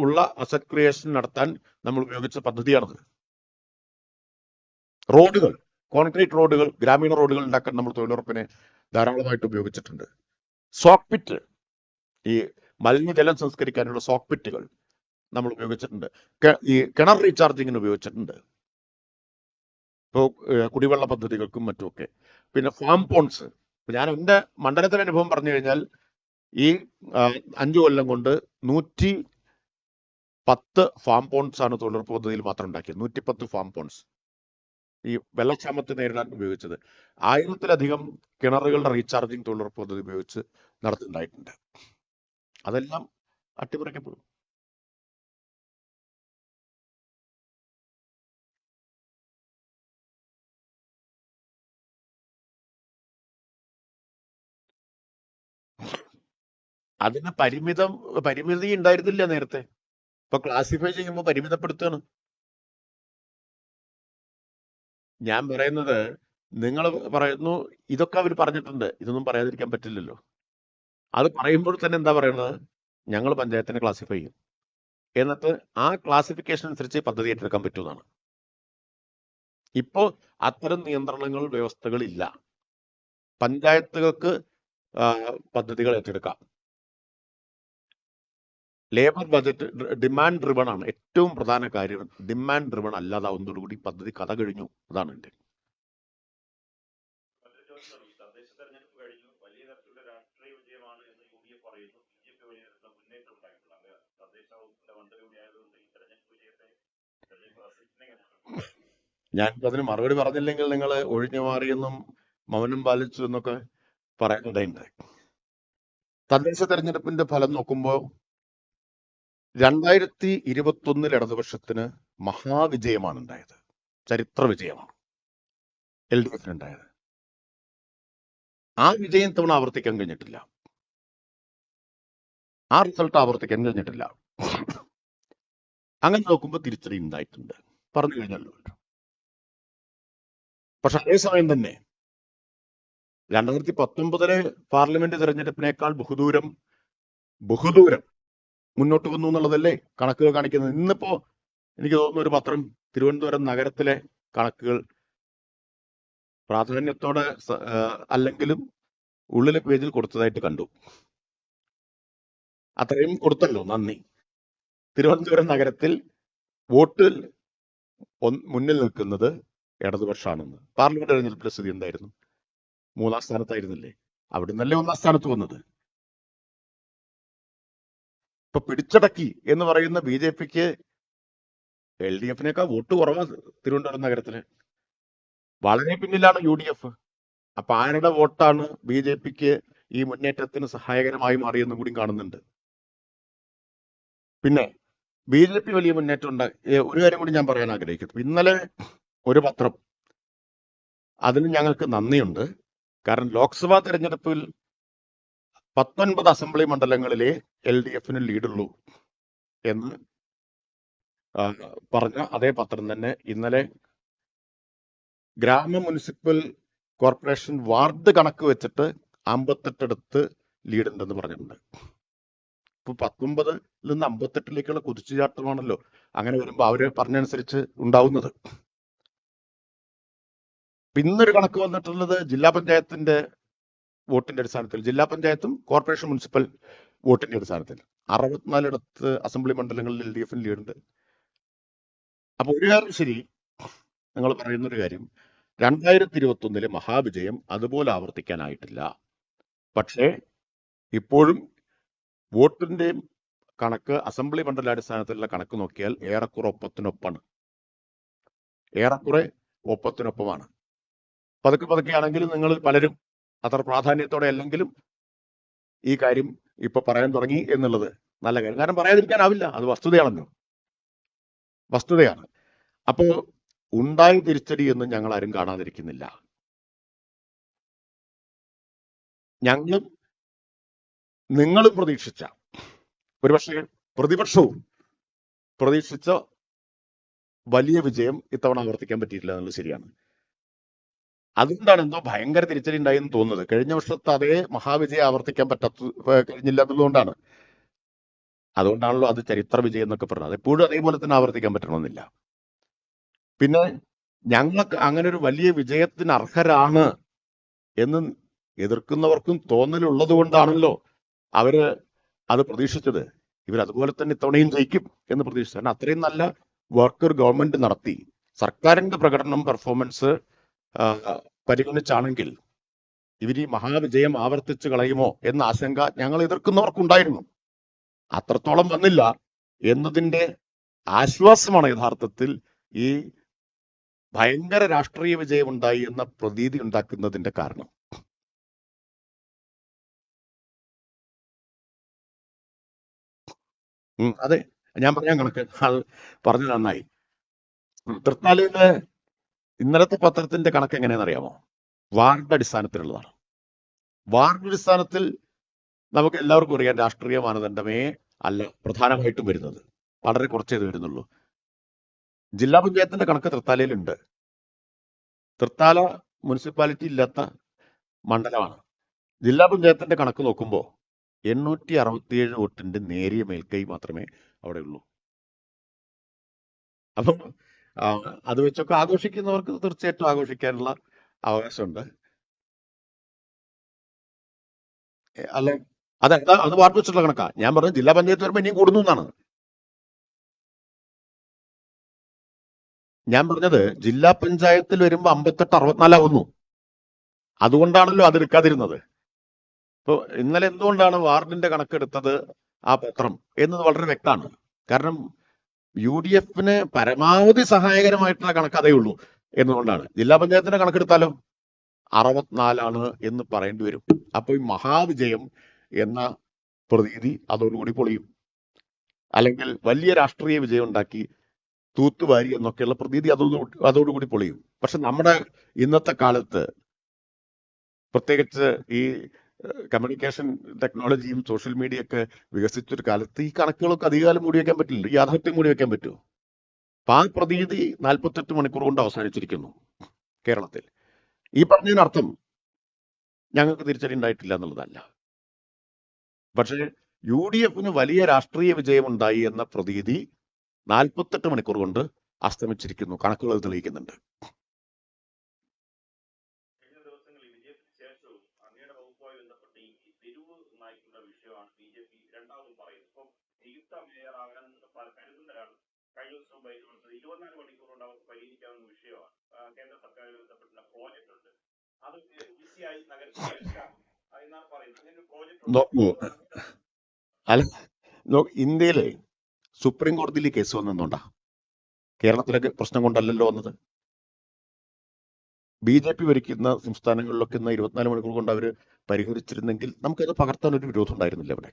ഉള്ള അസറ്റ് ക്രിയേഷൻ നടത്താൻ നമ്മൾ ഉപയോഗിച്ച പദ്ധതിയാണത്. റോഡുകൾ, കോൺക്രീറ്റ് റോഡുകൾ, ഗ്രാമീണ റോഡുകൾ ഉണ്ടാക്കാൻ നമ്മൾ തൊഴിലുറപ്പിനെ ധാരാളമായിട്ട് ഉപയോഗിച്ചിട്ടുണ്ട്. സോക്ക് പിറ്റ്, ഈ മലിനജലം സംസ്കരിക്കാനുള്ള സോക്ക് പിറ്റുകൾ നമ്മൾ ഉപയോഗിച്ചിട്ടുണ്ട്. ഈ കിണർ റീചാർജിങ്ങിന് ഉപയോഗിച്ചിട്ടുണ്ട്. ഇപ്പോൾ കുടിവെള്ള പദ്ധതികൾക്കും മറ്റുമൊക്കെ. പിന്നെ ഫാം പോൺസ്, ഞാൻ എൻ്റെ മണ്ഡലത്തിലെ അനുഭവം പറഞ്ഞു കഴിഞ്ഞാൽ, ഈ 5 കൊല്ലം കൊണ്ട് 110 ഫാം പോൺസ് ആണ് തൊഴിലുറപ്പ് പദ്ധതിയിൽ മാത്രം ഉണ്ടാക്കിയത്. 110 ഫാം പോൺസ് ഈ വെള്ളക്ഷാമത്തെ നേരിടാൻ ഉപയോഗിച്ചത്. 1000-ലധികം കിണറുകളുടെ റീചാർജിങ് തൊഴിലുറപ്പ് പദ്ധതി ഉപയോഗിച്ച് നടത്തിണ്ടായിട്ടുണ്ട്. അതെല്ലാം അട്ടിമറിക്കപ്പെടും. അതിന് പരിമിതി ഉണ്ടായിരുന്നില്ല നേരത്തെ. ഇപ്പൊ ക്ലാസിഫൈ ചെയ്യുമ്പോൾ പരിമിതപ്പെടുത്തുകയാണ്. ഞാൻ പറയുന്നത്, നിങ്ങൾ പറയുന്നു ഇതൊക്കെ അവർ പറഞ്ഞിട്ടുണ്ട്, ഇതൊന്നും പറയാതിരിക്കാൻ പറ്റില്ലല്ലോ. അത് പറയുമ്പോൾ തന്നെ എന്താ പറയുന്നത്, ഞങ്ങൾ പഞ്ചായത്തിനെ ക്ലാസിഫൈ ചെയ്യും, എന്നിട്ട് ആ ക്ലാസിഫിക്കേഷൻ അനുസരിച്ച് പദ്ധതി ഏറ്റെടുക്കാൻ പറ്റുമെന്നാണ്. ഇപ്പോൾ അത്തരം നിയന്ത്രണങ്ങൾ, വ്യവസ്ഥകൾ ഇല്ല. പഞ്ചായത്തുകൾക്ക് പദ്ധതികൾ ഏറ്റെടുക്കാം. ലേബർ ബജറ്റ് ഡിമാൻഡ് ഡ്രിവൺ ആണ്. ഏറ്റവും പ്രധാന കാര്യം ഡിമാൻഡ് ഡ്രിവൺ അല്ലാതാവുന്നതോടുകൂടി പദ്ധതി കഥ കഴിഞ്ഞു. അതാണ് എൻ്റെ. തദ്ദേശ തെരഞ്ഞെടുപ്പ് കഴിഞ്ഞു, വലിയ തരത്തിലുള്ള രാഷ്ട്രീയ വിജയമാണ് എന്ന് UDF പറയുന്നു. BJP വലിയ തരത്തിലുള്ള മുന്നേറ്റം ഉണ്ടായിട്ടുണ്ട്. തദ്ദേശ വകുപ്പിന്റെ മന്ത്രി കൂടി ആയതുകൊണ്ട് ഈ തെരഞ്ഞെടുപ്പ് വിജയത്തെ ഞാനിപ്പോ അതിന് മറുപടി പറഞ്ഞില്ലെങ്കിൽ നിങ്ങൾ ഒഴിഞ്ഞു മാറിയെന്നും മൗനം പാലിച്ചു എന്നൊക്കെ പറയാനിടയുണ്ടായി. തദ്ദേശ തെരഞ്ഞെടുപ്പിന്റെ ഫലം നോക്കുമ്പോൾ 2021 ഇടതുപക്ഷത്തിന് മഹാവിജയമാണ് ഉണ്ടായത്. ചരിത്ര വിജയമാണ് LDF ഉണ്ടായത്. ആ വിജയം തവണ ആവർത്തിക്കാൻ കഴിഞ്ഞിട്ടില്ല. ആ റിസൾട്ട് ആവർത്തിക്കാൻ കഴിഞ്ഞിട്ടില്ല. അങ്ങനെ നോക്കുമ്പോൾ തിരിച്ചടി ഉണ്ടായിട്ടുണ്ട്, പറഞ്ഞു കഴിഞ്ഞല്ലോ. പക്ഷെ അതേസമയം തന്നെ 2019 പാർലമെന്റ് തെരഞ്ഞെടുപ്പിനേക്കാൾ ബഹുദൂരം മുന്നോട്ട് വന്നു എന്നുള്ളതല്ലേ കണക്കുകൾ കാണിക്കുന്നത്. ഇന്നിപ്പോ എനിക്ക് തോന്നുന്നു ഒരു പത്രം തിരുവനന്തപുരം നഗരത്തിലെ കണക്കുകൾ പ്രാധാന്യത്തോടെ അല്ലെങ്കിലും ഉള്ളിലെ പേജിൽ കൊടുത്തതായിട്ട് കണ്ടു. അത്രയും കൊടുത്തല്ലോ, നന്ദി. തിരുവനന്തപുരം നഗരത്തിൽ വോട്ടിൽ മുന്നിൽ നിൽക്കുന്നത് ഇടതുപക്ഷമാണെന്ന്. പാർലമെന്റ് തെരഞ്ഞെടുപ്പിലെ സ്ഥിതി എന്തായിരുന്നു? 3-ാം സ്ഥാനത്തായിരുന്നില്ലേ? അവിടെ നിന്നല്ലേ 1-ാം സ്ഥാനത്ത് വന്നത്. ഇപ്പൊ പിടിച്ചടക്കി എന്ന് പറയുന്ന BJPക്ക് LDF-നേക്കാൾ വോട്ട് കുറവാണ് തിരുവനന്തപുരം നഗരത്തില്. വളരെ പിന്നിലാണ് UDF. അപ്പൊ ആരുടെ വോട്ടാണ് BJPക്ക് ഈ മുന്നേറ്റത്തിന് സഹായകരമായി മാറിയെന്നും കൂടി കാണുന്നുണ്ട്. പിന്നെ BJP വലിയ മുന്നേറ്റം ഉണ്ടായി. ഒരു കാര്യം കൂടി ഞാൻ പറയാൻ ആഗ്രഹിക്കുന്നു. ഇന്നലെ ഒരു പത്രം, അതിന് ഞങ്ങൾക്ക് നന്ദിയുണ്ട്. കാരണം ലോക്സഭാ തെരഞ്ഞെടുപ്പിൽ 19 അസംബ്ലി മണ്ഡലങ്ങളിലെ LDF-ന് ലീഡുള്ളൂ എന്ന് പറഞ്ഞ അതേ പത്രം തന്നെ ഇന്നലെ ഗ്രാമ മുനിസിപ്പൽ കോർപ്പറേഷൻ വാർഡ് കണക്ക് വെച്ചിട്ട് 58 ലീഡ് ഉണ്ടെന്ന് പറഞ്ഞിട്ടുണ്ട്. ഇപ്പൊ 19 നിന്ന് 58 കുതിച്ചുചാട്ടമാണല്ലോ അങ്ങനെ വരുമ്പോ അവര് പറഞ്ഞനുസരിച്ച് ഉണ്ടാവുന്നത്. ഇന്നൊരു കണക്ക് വന്നിട്ടുള്ളത് ജില്ലാ പഞ്ചായത്തിന്റെ വോട്ടിന്റെ അടിസ്ഥാനത്തിൽ, ജില്ലാ പഞ്ചായത്തും കോർപ്പറേഷൻ മുനിസിപ്പൽ വോട്ടിന്റെ അടിസ്ഥാനത്തിൽ 64 അസംബ്ലി മണ്ഡലങ്ങളിൽ LDF ലീഡുണ്ട്. അപ്പൊ ഒരു കാര്യം ശരി, നിങ്ങൾ പറയുന്നൊരു കാര്യം, 2021 മഹാവിജയം അതുപോലെ ആവർത്തിക്കാനായിട്ടില്ല. പക്ഷേ ഇപ്പോഴും വോട്ടിന്റെയും കണക്ക് അസംബ്ലി മണ്ഡലാടിസ്ഥാനത്തിലുള്ള കണക്ക് നോക്കിയാൽ ഏറെക്കുറെ ഒപ്പത്തിനൊപ്പമാണ്. പതുക്കെയാണെങ്കിലും നിങ്ങൾ പലരും അത്ര പ്രാധാന്യത്തോടെ അല്ലെങ്കിലും ഈ കാര്യം ഇപ്പൊ പറയാൻ തുടങ്ങി എന്നുള്ളത് നല്ല കാര്യം. കാരണം പറയാതിരിക്കാനാവില്ല, അത് വസ്തുതയാണ്. അപ്പോ ഉണ്ടായ തിരിച്ചടി എന്ന് ഞങ്ങൾ ആരും കാണാതിരിക്കുന്നില്ല. നിങ്ങളും പ്രതീക്ഷിച്ച, ഒരുപക്ഷെ പ്രതിപക്ഷവും പ്രതീക്ഷിച്ച വലിയ വിജയം ഇത്തവണ ആവർത്തിക്കാൻ പറ്റിയിട്ടില്ല എന്നുള്ളത് ശരിയാണ്. അതുകൊണ്ടാണ് എന്തോ ഭയങ്കര തിരിച്ചടി ഉണ്ടായെന്ന് തോന്നുന്നത്. കഴിഞ്ഞ വർഷത്തെ അതേ മഹാവിജയം ആവർത്തിക്കാൻ കഴിഞ്ഞില്ല എന്നുള്ളതുകൊണ്ടാണ്. അതുകൊണ്ടാണല്ലോ അത് ചരിത്ര വിജയം എന്നൊക്കെ പറഞ്ഞത്. എപ്പോഴും അതേപോലെ തന്നെ ആവർത്തിക്കാൻ പറ്റണമെന്നില്ല. പിന്നെ ഞങ്ങൾക്ക് അങ്ങനെ ഒരു വലിയ വിജയത്തിന് അർഹരാണ് എന്ന് എതിർക്കുന്നവർക്കും തോന്നലുള്ളത് കൊണ്ടാണല്ലോ അവര് അത് പ്രതീക്ഷിച്ചത്. ഇവരതുപോലെ തന്നെ ഇത്തവണയും ജയിക്കും എന്ന് പ്രതീക്ഷിച്ചു. കാരണം അത്രയും നല്ല വർക്ക് ഒരു ഗവൺമെന്റ് നടത്തി. സർക്കാരിന്റെ പ്രകടനം, പെർഫോമൻസ് പരിഗണിച്ചാണെങ്കിൽ ഇവർ ഈ മഹാവിജയം ആവർത്തിച്ച് കളയുമോ എന്ന ആശങ്ക ഞങ്ങൾ എതിർക്കുന്നവർക്കുണ്ടായിരുന്നു. അത്രത്തോളം വന്നില്ല എന്നതിന്റെ ആശ്വാസമാണ് യഥാർത്ഥത്തിൽ ഈ ഭയങ്കര രാഷ്ട്രീയ വിജയം ഉണ്ടായി എന്ന പ്രതീതി ഉണ്ടാക്കുന്നതിന്റെ കാരണം. അതെ, ഞാൻ പറയാൻ കണക്ക് അത് പറഞ്ഞു നന്നായി. തൃത്താലയിലെ ഇന്നലത്തെ പത്രത്തിന്റെ കണക്ക് എങ്ങനെയാണെന്ന് അറിയാമോ? വാർഡ് അടിസ്ഥാനത്തിലുള്ളതാണ്. വാർഡ് അടിസ്ഥാനത്തിൽ നമുക്ക് എല്ലാവർക്കും അറിയാം രാഷ്ട്രീയ മാനദണ്ഡമേ അല്ല പ്രധാനമായിട്ടും വരുന്നത്, വളരെ കുറച്ചേ ഇത് വരുന്നുള്ളൂ. ജില്ലാ പഞ്ചായത്തിന്റെ കണക്ക് തൃത്താലയിലുണ്ട്. തൃത്താല മുനിസിപ്പാലിറ്റി ഇല്ലാത്ത മണ്ഡലമാണ്. ജില്ലാ പഞ്ചായത്തിന്റെ കണക്ക് നോക്കുമ്പോൾ 867 വോട്ടിന്റെ നേരിയ മേൽക്കൈ മാത്രമേ അവിടെ ഉള്ളൂ. അപ്പം അത് വെച്ചൊക്കെ ആഘോഷിക്കുന്നവർക്ക് തീർച്ചയായിട്ടും ആഘോഷിക്കാനുള്ള അവകാശമുണ്ട്. അല്ല, അത് വാർഡ് വെച്ചിട്ടുള്ള കണക്കാ. ഞാൻ പറഞ്ഞു ജില്ലാ പഞ്ചായത്ത് വരുമ്പോൾ ഇനിയും കൂടുന്നു എന്നാണ് ഞാൻ പറഞ്ഞത്. ജില്ലാ പഞ്ചായത്തിൽ വരുമ്പോൾ 58 64 ആവുന്നു. അതുകൊണ്ടാണല്ലോ അതെടുക്കാതിരുന്നത്. ഇപ്പൊ ഇന്നലെ എന്തുകൊണ്ടാണ് വാർഡിന്റെ കണക്കെടുത്തത് ആ പത്രം എന്നത് വളരെ വ്യക്തമാണ്. കാരണം UDF പരമാവധി സഹായകരമായിട്ടുള്ള കണക്ക് അതേ ഉള്ളൂ എന്നുകൊണ്ടാണ്. ജില്ലാ പഞ്ചായത്തിന്റെ കണക്കെടുത്താലോ 64 എന്ന് പറയേണ്ടി വരും. അപ്പൊ ഈ മഹാവിജയം എന്ന പ്രതീതി അതോടുകൂടി പൊളിയും. അല്ലെങ്കിൽ വലിയ രാഷ്ട്രീയ വിജയം ഉണ്ടാക്കി തൂത്തുവാരി എന്നൊക്കെയുള്ള പ്രതീതി അതോടുകൂടി പൊളിയും. പക്ഷെ നമ്മുടെ ഇന്നത്തെ കാലത്ത്, പ്രത്യേകിച്ച് ഈ കമ്മ്യൂണിക്കേഷൻ ടെക്നോളജിയും സോഷ്യൽ മീഡിയ ഒക്കെ വികസിച്ചൊരു കാലത്ത് ഈ കണക്കുകളൊക്കെ അധികകാലം മൂടി വെക്കാൻ പറ്റില്ല. ഈ യാഥാർത്ഥ്യം മൂടി വെക്കാൻ പറ്റുമോ? അപ്പൊ ആ പ്രതീതി 48 മണിക്കൂർ കൊണ്ട് അവസാനിച്ചിരിക്കുന്നു കേരളത്തിൽ. ഈ പറഞ്ഞതിനർത്ഥം ഞങ്ങൾക്ക് തിരിച്ചടി ഉണ്ടായിട്ടില്ല എന്നുള്ളതല്ല. പക്ഷേ UDF വലിയ രാഷ്ട്രീയ വിജയം ഉണ്ടായി എന്ന പ്രതീതി 48 മണിക്കൂർ കൊണ്ട് അസ്തമിച്ചിരിക്കുന്നു. കണക്കുകൾ തെളിയിക്കുന്നുണ്ട്. കഴിഞ്ഞ ദിവസങ്ങളിൽ വിജയത്തിന് ശേഷവും അങ്ങയുടെ വകുപ്പുമായി ബന്ധപ്പെട്ട് ഈ തെരുവ് നായ്ക്കളുടെ വിഷയമാണ് BJP രണ്ടാമതും പറയുന്നത്. ഇപ്പം നിയുക്ത മേയർ ആകാൻ കരുതുന്ന ഒരാൾ കഴിഞ്ഞ ദിവസം ബൈറ്റ് 24 മണിക്കൂർ കൊണ്ട് അവർക്ക് പരിഹരിക്കാവുന്ന വിഷയമാണ്. കേന്ദ്ര സർക്കാരുമായി ബന്ധപ്പെട്ടുള്ള പ്രോജക്റ്റ് ഉണ്ട്, അത് ഈസിയായി നഗരത്തിലെടുക്കാം എന്നാണ് പറയുന്നത്. അങ്ങനെ ഒരു പ്രോജക്റ്റ് ഇന്ത്യയിലെ സുപ്രീം കോടതിയിൽ കേസ് വന്നെന്നുണ്ടാ? കേരളത്തിലൊക്കെ പ്രശ്നം കൊണ്ടല്ലല്ലോ വന്നത്. BJP ഭരിക്കുന്ന സംസ്ഥാനങ്ങളിലൊക്കെ 24 മണിക്കൂർ കൊണ്ട് അവർ പരിഹരിച്ചിരുന്നെങ്കിൽ നമുക്കത് പകർത്താൻ ഒരു വിരോധം ഉണ്ടായിരുന്നില്ല. അവിടെ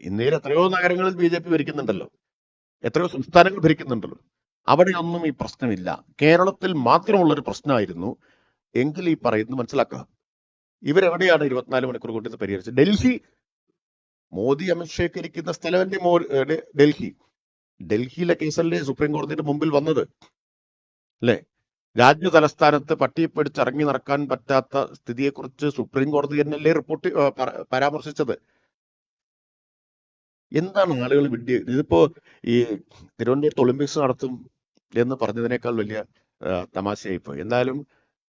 ഇന്ത്യയിൽ എത്രയോ നഗരങ്ങളിൽ BJP ഭരിക്കുന്നുണ്ടല്ലോ, എത്രയോ സംസ്ഥാനങ്ങൾ ഭരിക്കുന്നുണ്ടല്ലോ. അവിടെയൊന്നും ഈ പ്രശ്നമില്ല. കേരളത്തിൽ മാത്രമുള്ളൊരു പ്രശ്നമായിരുന്നു എങ്കിൽ ഈ പറയുന്നത് മനസ്സിലാക്കുക. ഇവരെവിടെയാണ് 24 മണിക്കൂർ കൊണ്ട് ഇത് പരിഹരിച്ചത്? ഡൽഹി, മോദി അമിത്ഷായൊക്കെ ഇരിക്കുന്ന സ്ഥലമല്ലേ ഡൽഹിയിലെ കേസല്ലേ സുപ്രീം കോടതിയുടെ മുമ്പിൽ വന്നത്, അല്ലേ? രാജ്യ തലസ്ഥാനത്ത് പട്ടിയെ പിടിച്ചിറങ്ങി നടക്കാൻ പറ്റാത്ത സ്ഥിതിയെക്കുറിച്ച് സുപ്രീം കോടതി തന്നെയല്ലേ റിപ്പോർട്ട് പരാമർശിച്ചത്. എന്താണ് ആളുകൾ വിഡ്ഢി? ഇതിപ്പോ ഈ തിരുവനന്തപുരത്ത് ഒളിമ്പിക്സ് നടത്തും എന്ന് പറഞ്ഞതിനേക്കാൾ വലിയ തമാശയായിപ്പോയി. എന്തായാലും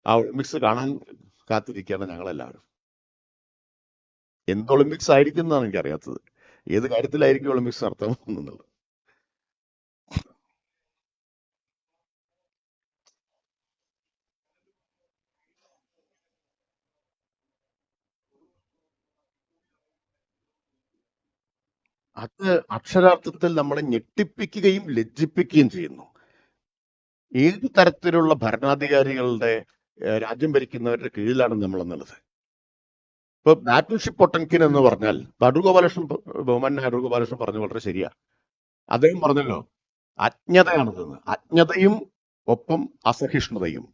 ആ ഒളിമ്പിക്സ് കാണാൻ കാത്തിരിക്കുകയാണ് ഞങ്ങളെല്ലാവരും. എന്ത് ഒളിമ്പിക്സ് ആയിരിക്കും എന്നാണ് എനിക്കറിയാത്തത്. ഏത് കാര്യത്തിലായിരിക്കും ഒളിമ്പിക്സ് നടത്താൻ പോകുന്നത്? അത് അക്ഷരാർത്ഥത്തിൽ നമ്മളെ ഞെട്ടിപ്പിക്കുകയും ലജ്ജിപ്പിക്കുകയും ചെയ്യുന്നു. ഏത് തരത്തിലുള്ള ഭരണാധികാരികളുടെ രാജ്യം ഭരിക്കുന്നവരുടെ കീഴിലാണ് നമ്മളെന്നുള്ളത്. ഇപ്പൊ ബാറ്റിൽഷിപ്പ് പൊട്ടൻകിൻ എന്ന് പറഞ്ഞാൽ അടൂർഗോപാലകൃഷ്ണൻ, ബഹുമാനായ അടൂർഗോപാലകൃഷ്ണൻ പറഞ്ഞു വളരെ ശരിയാ. അദ്ദേഹം പറഞ്ഞല്ലോ അജ്ഞതയാണിതെന്ന്. അജ്ഞതയും ഒപ്പം അസഹിഷ്ണുതയും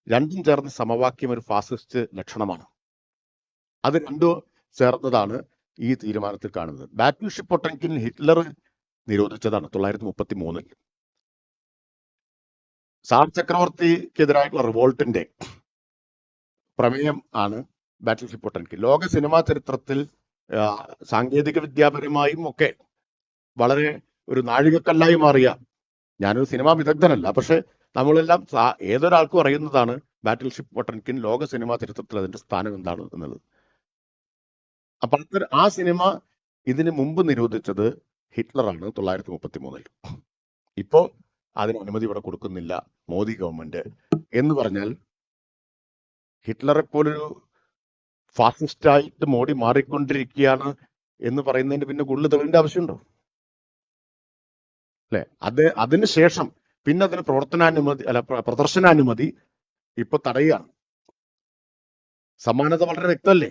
രണ്ടും ചേർന്ന് സമവാക്യം ഒരു ഫാസിസ്റ്റ് ലക്ഷണമാണ്. അത് രണ്ടും ചേർന്നതാണ് ഈ തീരുമാനത്തിൽ കാണുന്നത്. ബാറ്റിൽഷിപ്പ് പൊട്ടൻകിൻ ഹിറ്റ്ലർ നിരോധിച്ചതാണ് 1933. സാർ ചക്രവർത്തിക്കെതിരായിട്ടുള്ള റിവോൾട്ടിന്റെ പ്രമേയം ആണ് ബാറ്റിൽഷിപ്പ് പൊട്ടൻകിൻ. ലോക സിനിമാ ചരിത്രത്തിൽ സാങ്കേതിക വിദ്യാപരമായും ഒക്കെ വളരെ ഒരു നാഴികക്കല്ലായി മാറിയ, ഞാനൊരു സിനിമാ വിദഗ്ധനല്ല, പക്ഷെ നമ്മളെല്ലാം ഏതൊരാൾക്കും അറിയുന്നതാണ് ബാറ്റിൽഷിപ്പ് പൊട്ടൻകിൻ ലോക സിനിമാ ചരിത്രത്തിൽ അതിന്റെ സ്ഥാനം എന്താണ് എന്നുള്ളത്. അപ്പൊ ആ സിനിമ ഇതിന് മുമ്പ് നിരോധിച്ചത് ഹിറ്റ്ലറാണ് 1933. ഇപ്പോ അതിന് അനുമതി ഇവിടെ കൊടുക്കുന്നില്ല മോദി ഗവൺമെന്റ് എന്ന് പറഞ്ഞാൽ ഹിറ്റ്ലറെ പോലൊരു ഫാസിസ്റ്റായിട്ട് മോഡി മാറിക്കൊണ്ടിരിക്കുകയാണ് എന്ന് പറയുന്നതിന് പിന്നെ കൂടുതൽ തെളിവിന്റെ ആവശ്യമുണ്ടോ? അല്ലെ? അതിനുശേഷം പിന്നെ അതിന് പ്രദർശനാനുമതി ഇപ്പൊ തടയുകയാണ്. സമാനത വളരെ വ്യക്തമല്ലേ?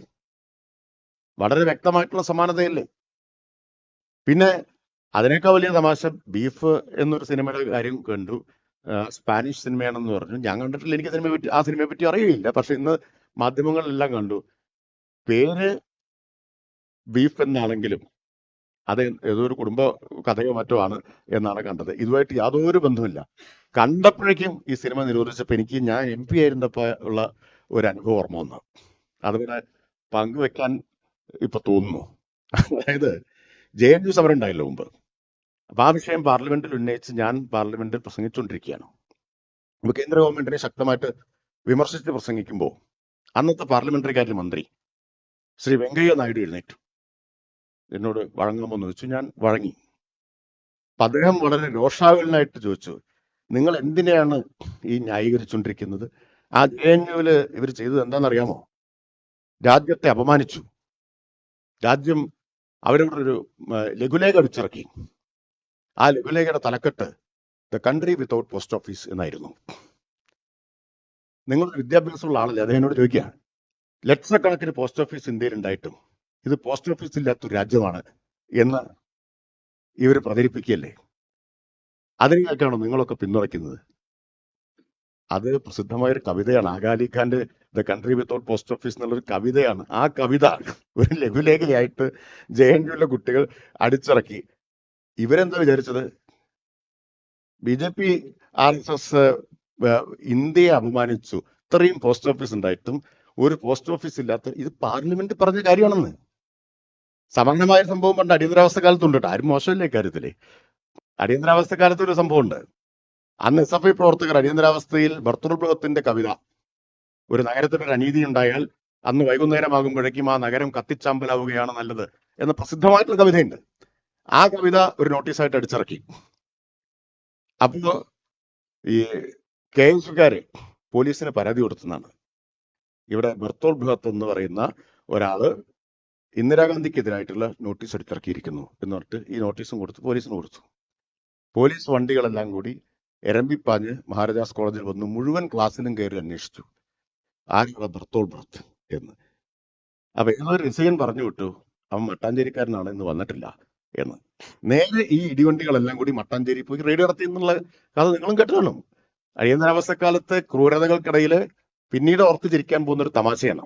വളരെ വ്യക്തമായിട്ടുള്ള സമാനതയല്ലേ? പിന്നെ അതിനേക്കാൾ വലിയ തമാശ, ബീഫ് എന്നൊരു സിനിമയുടെ കാര്യം കണ്ടു. സ്പാനിഷ് സിനിമയാണെന്ന് പറഞ്ഞു. ഞാൻ കണ്ടിട്ടില്ല, എനിക്ക് ആ സിനിമയെ പറ്റി അറിയില്ല. പക്ഷെ ഇന്ന് മാധ്യമങ്ങളിലെല്ലാം കണ്ടു. പേര് ബീഫ് എന്നാണെങ്കിലും അത് ഏതോ ഒരു കുടുംബ കഥയോ മറ്റോ ആണ് എന്നാണ് കണ്ടത്. ഇതുമായിട്ട് യാതൊരു ബന്ധമില്ല. കണ്ടപ്പോഴേക്കും ഈ സിനിമ നിരോധിച്ചപ്പോൾ ഞാൻ MP ആയിരുന്നപ്പോൾ ഉള്ള ഒരു അനുഭവം ഓർമ്മ വന്നു. അതുപോലെ പങ്കുവെക്കാൻ ഇപ്പൊ തോന്നുന്നു. അതായത് JNU സമരം ഉണ്ടായല്ലോ മുമ്പ്. അപ്പൊ ആ വിഷയം പാർലമെന്റിൽ ഉന്നയിച്ച് ഞാൻ പാർലമെന്റിൽ പ്രസംഗിച്ചുകൊണ്ടിരിക്കുകയാണ്. അപ്പൊ കേന്ദ്ര ഗവൺമെന്റിനെ ശക്തമായിട്ട് വിമർശിച്ച് പ്രസംഗിക്കുമ്പോൾ അന്നത്തെ പാർലമെന്ററി കാര്യ മന്ത്രി ശ്രീ വെങ്കയ്യ നായിഡു എഴുന്നേറ്റു. എന്നോട് വഴങ്ങാമെന്ന് ചോദിച്ചു. ഞാൻ വഴങ്ങി. അപ്പൊ അദ്ദേഹം വളരെ രോഷാകുലനായിട്ട് ചോദിച്ചു, നിങ്ങൾ എന്തിനെയാണ് ഈ ന്യായീകരിച്ചുകൊണ്ടിരിക്കുന്നത്? ആ JNUവില് ഇവർ ചെയ്തത് എന്താണെന്നറിയാമോ? രാജ്യത്തെ അപമാനിച്ചു. രാജ്യം അവരവിടെ ഒരു ലഘുലേഖ അടിച്ചിറക്കി. ആ ലഘുലേഖയുടെ തലക്കെട്ട് the country without post office എന്നായിരുന്നു. നിങ്ങൾ വിദ്യാഭ്യാസമുള്ള ആളല്ലേ? അദ്ദേഹനോട് ചോദിക്കുക, ലക്ഷക്കണക്കിന് പോസ്റ്റ് ഓഫീസ് ഇന്ത്യയിൽ ഉണ്ടായിട്ടും ഇത് പോസ്റ്റ് ഓഫീസ് ഇല്ലാത്തൊരു രാജ്യമാണ് എന്ന് ഇവർ പ്രചരിപ്പിക്കുകയല്ലേ? അതിനേക്കാണോ നിങ്ങളൊക്കെ പിന്തുണയ്ക്കുന്നത്? അത് പ്രസിദ്ധമായൊരു കവിതയാണ്. ആഗാലി ഖാന്റെ the country without post office എന്നുള്ളൊരു കവിതയാണ്. ആ കവിത ഒരു ലഘുലേഖയായിട്ട് JNUവിലെ കുട്ടികൾ അടിച്ചിറക്കി. ഇവരെന്താ വിചാരിച്ചത്? BJP RSS ഇന്ത്യയെ അപമാനിച്ചു. ഇത്രയും പോസ്റ്റ് ഓഫീസ് ഉണ്ടായിട്ടും ഒരു പോസ്റ്റ് ഓഫീസ് ഇല്ലാത്ത, ഇത് പാർലമെന്റ് പറഞ്ഞ കാര്യമാണെന്ന്. സമാനമായ സംഭവം പണ്ട് അടിയന്തരാവസ്ഥ കാലത്തുണ്ട് കേട്ടോ. ആരും മോശമില്ല ഇക്കാര്യത്തില്. അടിയന്തരാവസ്ഥ കാലത്ത് ഒരു സംഭവമുണ്ട്. അന്ന് SFI പ്രവർത്തകർ അടിയന്തരാവസ്ഥയിൽ ബർത്തുൽ ബ്രഹത്തിന്റെ കവിത, ഒരു നഗരത്തിനൊരു അനീതി ഉണ്ടായാൽ അന്ന് വൈകുന്നേരമാകുമ്പോഴേക്കും ആ നഗരം കത്തിച്ചാമ്പലാവുകയാണ് നല്ലത് എന്ന പ്രസിദ്ധമായിട്ടുള്ള കവിതയുണ്ട്. ആ കവിത ഒരു നോട്ടീസായിട്ട് അടിച്ചിറക്കി. അപ്പോ ഈ KSUകാര് പോലീസിന് പരാതി കൊടുത്തതാണ്. ഇവിടെ ബർത്തോൾ ബൃഹത്ത് എന്ന് പറയുന്ന ഒരാള് ഇന്ദിരാഗാന്ധിക്കെതിരായിട്ടുള്ള നോട്ടീസ് അടിച്ചിറക്കിയിരിക്കുന്നു എന്ന് പറഞ്ഞിട്ട് ഈ നോട്ടീസും കൊടുത്തു, പോലീസിന് കൊടുത്തു. പോലീസ് വണ്ടികളെല്ലാം കൂടി എരമ്പിപ്പാഞ്ഞ് മഹാരാജാസ് കോളേജിൽ വന്ന് മുഴുവൻ ക്ലാസ്സിലും കയറി അന്വേഷിച്ചു ആരാണ് ബർത്തോൾ ബൃഹത്ത് എന്ന്. അപ്പൊ ഏതൊരു രസികൻ പറഞ്ഞു വിട്ടു, അവൻ മട്ടാഞ്ചേരിക്കാരനാണ്, ഇന്ന് വന്നിട്ടില്ല എന്ന്. നേരെ ഈ ഇടിവണ്ടികളെല്ലാം കൂടി മട്ടാഞ്ചേരി പോയി റെയ്ഡ് നടത്തി എന്നുള്ള കഥ നിങ്ങളും കേട്ടു കാണും. അടിയന്തരാവസ്ഥക്കാലത്ത് ക്രൂരതകൾക്കിടയിൽ പിന്നീട് ഓർത്ത് ചിരിക്കാൻ പോകുന്ന ഒരു തമാശയാണ്.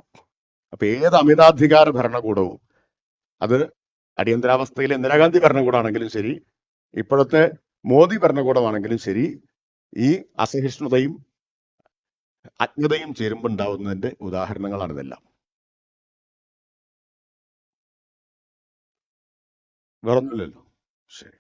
അപ്പൊ ഏത് അമിതാധികാര ഭരണകൂടവും, അത് അടിയന്തരാവസ്ഥയിലെ ഇന്ദിരാഗാന്ധി ഭരണകൂടമാണെങ്കിലും ശരി, ഇപ്പോഴത്തെ മോദി ഭരണകൂടമാണെങ്കിലും ശരി, ഈ അസഹിഷ്ണുതയും അജ്ഞതയും ചേരുമ്പുണ്ടാവുന്നതിന്റെ ഉദാഹരണങ്ങളാണ് ഇതെല്ലാം. വേറൊന്നുമില്ലല്ലോ. ശരി.